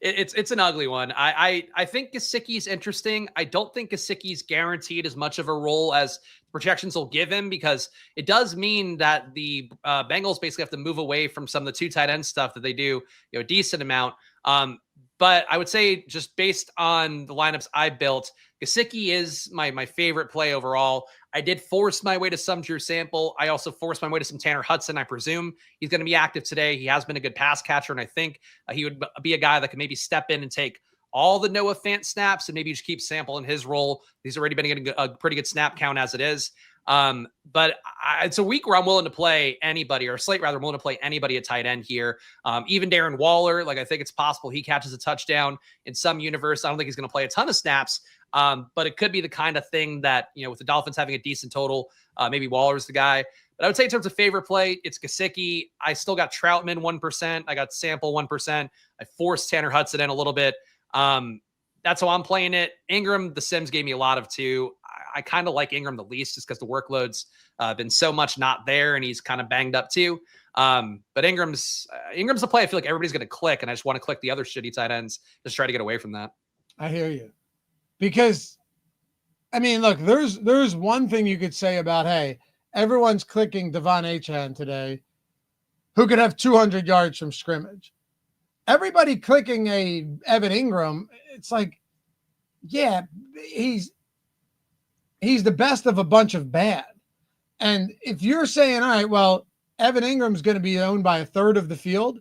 Speaker 2: It's an ugly one. I think Gesicki's interesting. I don't think Gesicki's guaranteed as much of a role as projections will give him, because it does mean that the Bengals basically have to move away from some of the 2 tight end stuff that they do, a decent amount. But I would say, just based on the lineups I built, Gesicki is my favorite play overall. I did force my way to some Drew Sample. I also forced my way to some Tanner Hudson. I presume he's going to be active today. He has been a good pass catcher, and I think he would be a guy that could maybe step in and take all the Noah Fant snaps and maybe just keep Sample in his role. He's already been getting a pretty good snap count as it is. But it's a week where I'm willing to play anybody, or slate rather, I'm willing to play anybody at tight end here. Even Darren Waller, like, I think it's possible he catches a touchdown in some universe. I don't think he's going to play a ton of snaps, but it could be the kind of thing that, with the Dolphins having a decent total, maybe Waller's the guy. But I would say in terms of favorite play, it's Gesicki. I still got Troutman 1%. I got Sample 1%. I forced Tanner Hudson in a little bit. That's how I'm playing it. Ingram, the Sims gave me a lot of too. I kind of like Ingram the least, just because the workload's been so much not there, and he's kind of banged up too. But Ingram's a play I feel like everybody's going to click, and I just want to click the other shitty tight ends, just try to get away from that.
Speaker 1: I hear you. Because, I mean, look, there's one thing you could say about, hey, everyone's clicking Devon Achane today, who could have 200 yards from scrimmage. Everybody clicking a Evan Ingram, it's like, yeah, he's the best of a bunch of bad. And if you're saying, all right, well, Evan Ingram's going to be owned by a third of the field,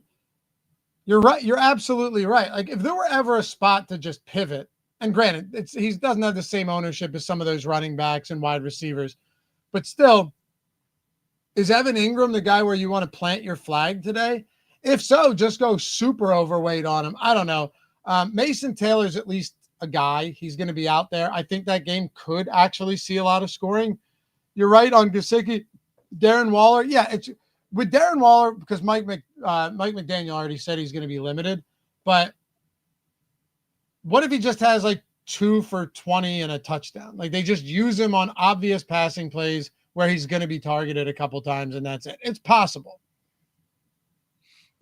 Speaker 1: you're right. You're absolutely right. Like, if there were ever a spot to just pivot, and granted, he doesn't have the same ownership as some of those running backs and wide receivers, but still, is Evan Ingram the guy where you want to plant your flag today? If so, just go super overweight on him. I don't know. Mason Taylor's at least a guy. He's going to be out there. I think that game could actually see a lot of scoring. You're right on Gesicki. Darren Waller. Yeah, it's with Darren Waller, because Mike McDaniel already said he's going to be limited. But what if he just has like 2 for 20 and a touchdown? Like, they just use him on obvious passing plays where he's going to be targeted a couple times, and that's it. It's possible.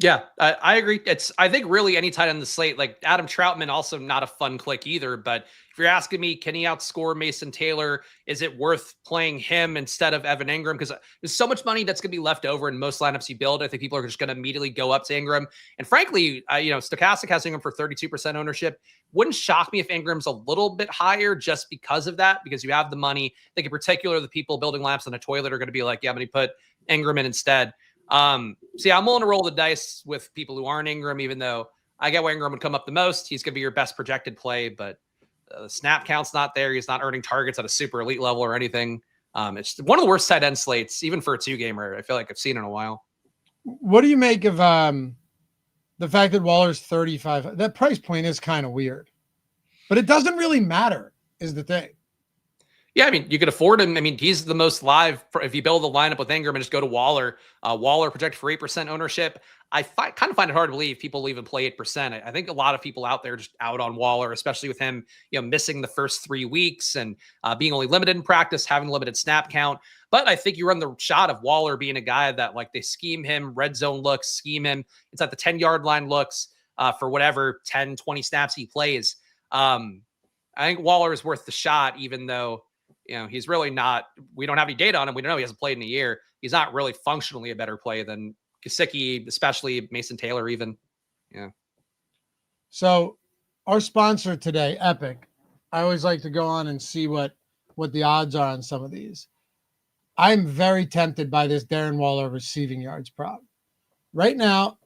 Speaker 2: Yeah, I agree. I think really any tight end in the slate, like Adam Troutman, also not a fun click either. But if you're asking me, can he outscore Mason Taylor? Is it worth playing him instead of Evan Ingram? Because there's so much money that's going to be left over in most lineups you build. I think people are just going to immediately go up to Ingram. And frankly, Stokastic has Ingram for 32% ownership. Wouldn't shock me if Ingram's a little bit higher just because of that, because you have the money. I think in particular, the people building lamps on a toilet are going to be like, yeah, I'm going to put Ingram in instead. So yeah, I'm willing to roll the dice with people who aren't Ingram, even though I get where Ingram would come up the most. He's going to be your best projected play, but the snap count's not there. He's not earning targets at a super elite level or anything. It's one of the worst tight end slates, even for a 2-gamer. I feel like I've seen in a while.
Speaker 1: What do you make of the fact that Waller's 35? That price point is kind of weird, but it doesn't really matter, is the thing.
Speaker 2: Yeah, I mean, you could afford him. I mean, he's the most live. If you build a lineup with Ingram and just go to Waller, Waller projected for 8% ownership. I kind of find it hard to believe people even play 8%. I think a lot of people out there just out on Waller, especially with him, missing the first 3 weeks and being only limited in practice, having limited snap count. But I think you run the shot of Waller being a guy that, like, they scheme him, red zone looks, scheme him. It's at the 10-yard line looks. for whatever 10, 20 snaps he plays. I think Waller is worth the shot, even though, he's really not, we don't have any data on him. We don't know, he hasn't played in a year. He's not really functionally a better play than Gesicki, especially Mason Taylor even. Yeah.
Speaker 1: So our sponsor today, Epic, I always like to go on and see what the odds are on some of these. I'm very tempted by this Darren Waller receiving yards prop. Right now,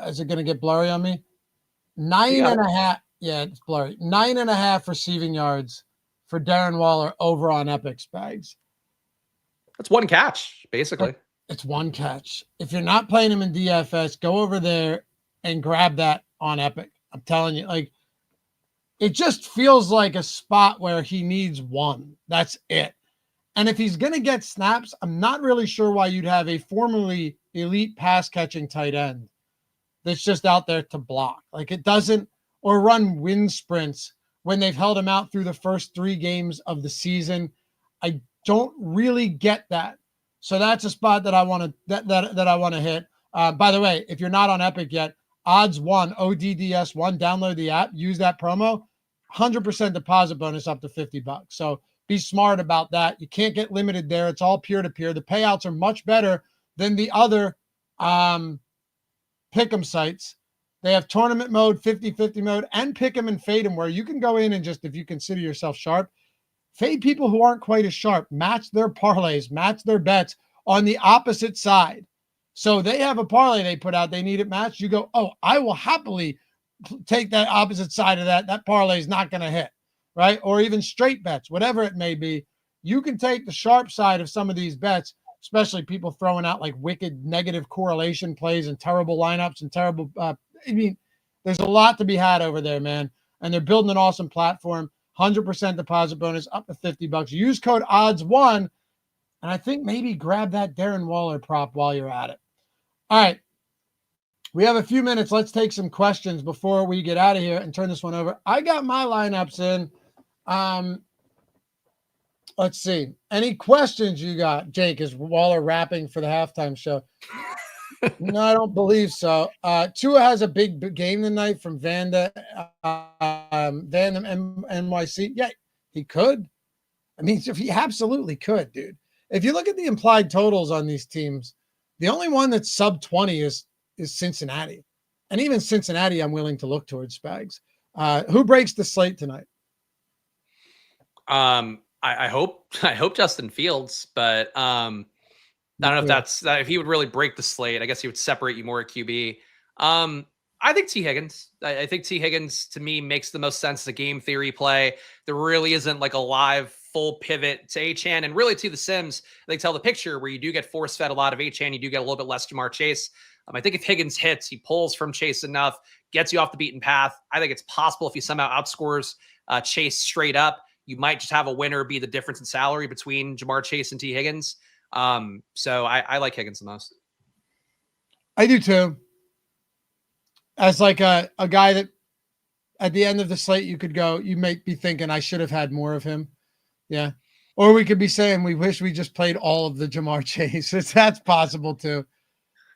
Speaker 1: is it going to get blurry on me? 9.5. Yeah, it's blurry. 9.5 receiving yards for Darren Waller over on Epic, Spags.
Speaker 2: That's one catch, basically.
Speaker 1: It's one catch. If you're not playing him in DFS, go over there and grab that on Epic. I'm telling you, it just feels like a spot where he needs one. That's it. And if he's going to get snaps, I'm not really sure why you'd have a formerly elite pass catching tight end that's just out there to block. It doesn't, or run wind sprints when they've held him out through the first 3 games of the season. I don't really get that. So that's a spot that I want to that I want to hit. By the way, if you're not on Epic yet, odds1, ODDS1, download the app, use that promo, 100% deposit bonus up to $50. So be smart about that. You can't get limited there. It's all peer-to-peer. The payouts are much better than the other pick'em sites. They have tournament mode, 50-50 mode, and pick'em and fade 'em, where you can go in and just, if you consider yourself sharp, fade people who aren't quite as sharp, match their parlays, match their bets on the opposite side. So they have a parlay they put out, they need it matched. You go, oh, I will happily take that opposite side of that. That parlay is not going to hit, right? Or even straight bets, whatever it may be. You can take the sharp side of some of these bets, especially people throwing out wicked negative correlation plays and terrible lineups and terrible. There's a lot to be had over there, man. And they're building an awesome platform. 100% deposit bonus up to $50. Use code odds1, and I think maybe grab that Darren Waller prop while you're at it. All right. We have a few minutes. Let's take some questions before we get out of here and turn this one over. I got my lineups in. Let's see. Any questions you got, Jake? Is Waller rapping for the halftime show? No, I don't believe so. Tua has a big game tonight from Vanda NYC. Yeah, he could. He absolutely could, dude. If you look at the implied totals on these teams, the only one that's sub 20 is Cincinnati. And even Cincinnati, I'm willing to look towards, Spags. Who breaks the slate tonight?
Speaker 2: I hope Justin Fields, but I don't know if he would really break the slate. I guess he would separate you more at QB. I think T. Higgins. I think T. Higgins, to me, makes the most sense as a game theory play. There really isn't a live full pivot to Achane, and really to the Sims. They tell the picture where you do get force fed a lot of Achane, you do get a little bit less Jamar Chase. I think if Higgins hits, he pulls from Chase enough, gets you off the beaten path. I think it's possible if he somehow outscores Chase straight up, you might just have a winner be the difference in salary between Jamar Chase and T. Higgins. So I like Higgins the most.
Speaker 1: I do too. As a guy that at the end of the slate, you could go, you might be thinking I should have had more of him. Yeah. Or we could be saying we wish we just played all of the Jamar Chase. That's possible too.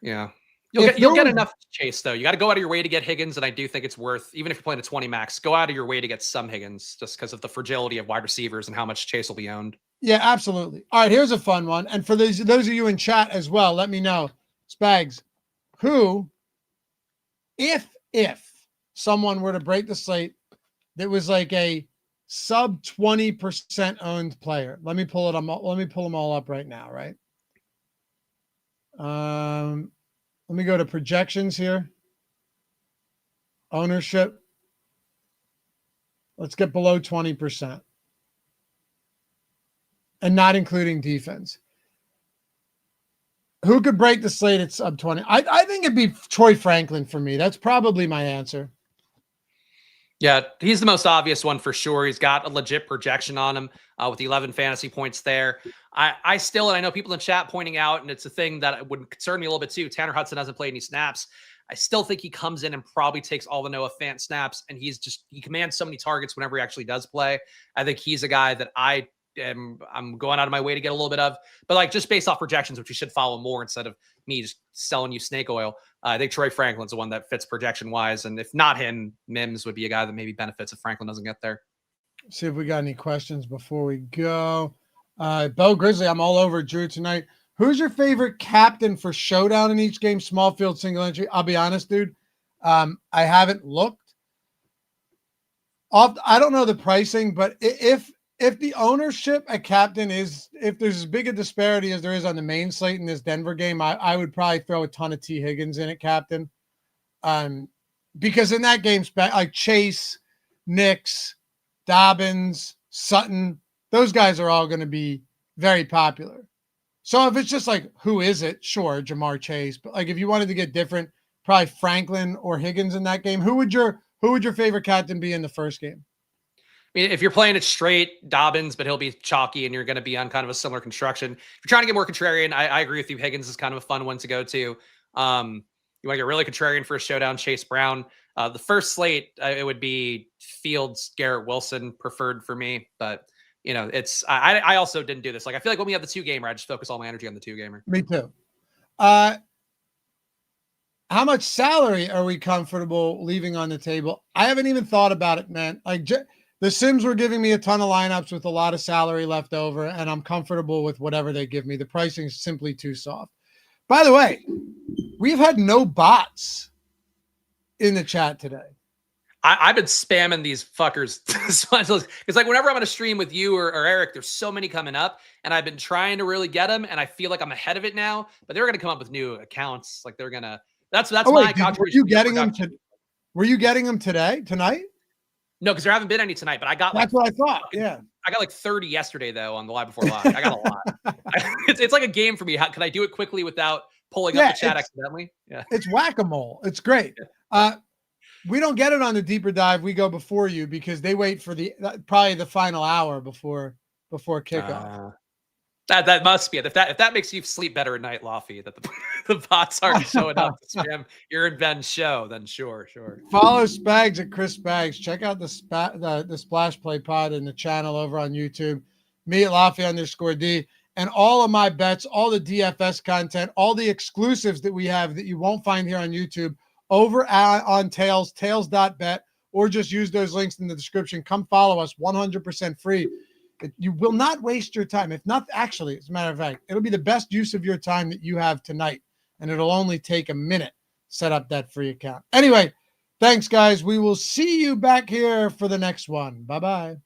Speaker 2: Yeah. You'll get enough Chase though. You got to go out of your way to get Higgins. And I do think it's worth, even if you're playing a 20 max, go out of your way to get some Higgins just because of the fragility of wide receivers and how much Chase will be owned.
Speaker 1: Yeah, absolutely. All right, here's a fun one. And for those of you in chat as well, let me know, Spags, who, if someone were to break the slate that was a sub 20% owned player. Let me pull them all up right now, right? Let me go to projections here. Ownership. Let's get below 20%. And not including defense. Who could break the slate at sub 20? I think it'd be Troy Franklin for me. That's probably my answer.
Speaker 2: Yeah, he's the most obvious one for sure. He's got a legit projection on him with 11 fantasy points there. I still, and I know people in chat pointing out, and it's a thing that would concern me a little bit too, Tanner Hudson hasn't played any snaps. I still think he comes in and probably takes all the Noah Fant snaps, and he commands so many targets whenever he actually does play. I think he's a guy that I I'm going out of my way to get a little bit of, but like just based off projections, which you should follow more instead of me just selling you snake oil. I think Troy Franklin's the one that fits projection wise. And if not him, Mims would be a guy that maybe benefits if Franklin doesn't get there.
Speaker 1: See if we got any questions before we go. Bo Grizzly, I'm all over Drew tonight. Who's your favorite captain for Showdown in each game? Small field, single entry. I'll be honest, dude. I haven't looked. I don't know the pricing, but if the ownership at captain is, if there's as big a disparity as there is on the main slate in this Denver game, I would probably throw a ton of T. Higgins in at captain. Because in that game, like Chase, Nix, Dobbins, Sutton, those guys are all going to be very popular. So if it's just like, who is it? Sure, Jamar Chase. But like if you wanted to get different, probably Franklin or Higgins in that game. Who would your favorite captain be in the first game?
Speaker 2: I mean, if you're playing it straight, Dobbins, but he'll be chalky and you're going to be on kind of a similar construction. If you're trying to get more contrarian, I agree with you. Higgins is kind of a fun one to go to. You want to get really contrarian for a Showdown, Chase Brown. The first slate, it would be Fields, Garrett Wilson preferred for me. But, you know, it's I also didn't do this. Like, I feel like when we have the 2-gamer, I just focus all my energy on the 2-gamer.
Speaker 1: Me too. How much salary are we comfortable leaving on the table? I haven't even thought about it, man. Like the Sims were giving me a ton of lineups with a lot of salary left over, and I'm comfortable with whatever they give me. The pricing is simply too soft. By the way, we've had no bots in the chat today.
Speaker 2: I've been spamming these fuckers. It's like whenever I'm on a stream with you or Eric, there's so many coming up, and I've been trying to really get them, and I feel like I'm ahead of it now. But they're going to come up with new accounts. Like they're going to. That's my contribution.
Speaker 1: Were you getting them? Were you getting them tonight?
Speaker 2: No, because there haven't been any tonight. But I got.
Speaker 1: That's what I thought. Yeah,
Speaker 2: I got like 30 yesterday though on the live before live. I got a lot. It's like a game for me. Can I do it quickly without pulling up the chat accidentally? Yeah, it's
Speaker 1: whack-a-mole. It's great. Yeah. We don't get it on the deeper dive. We go before you because they wait for probably the final hour before kickoff.
Speaker 2: That must be it. If that makes you sleep better at night, Loughy, that the bots aren't showing up to spam your and Ben's show, then sure.
Speaker 1: Follow Spags at Chris Spags. Check out the Splash Play Pod in the channel over on YouTube. Me at Loughy_D. And all of my bets, all the DFS content, all the exclusives that we have that you won't find here on YouTube over on tails.bet, or just use those links in the description. Come follow us, 100% free. You will not waste your time. If not, actually, as a matter of fact, it'll be the best use of your time that you have tonight, and it'll only take a minute to set up that free account. Anyway, thanks, guys. We will see you back here for the next one. Bye-bye.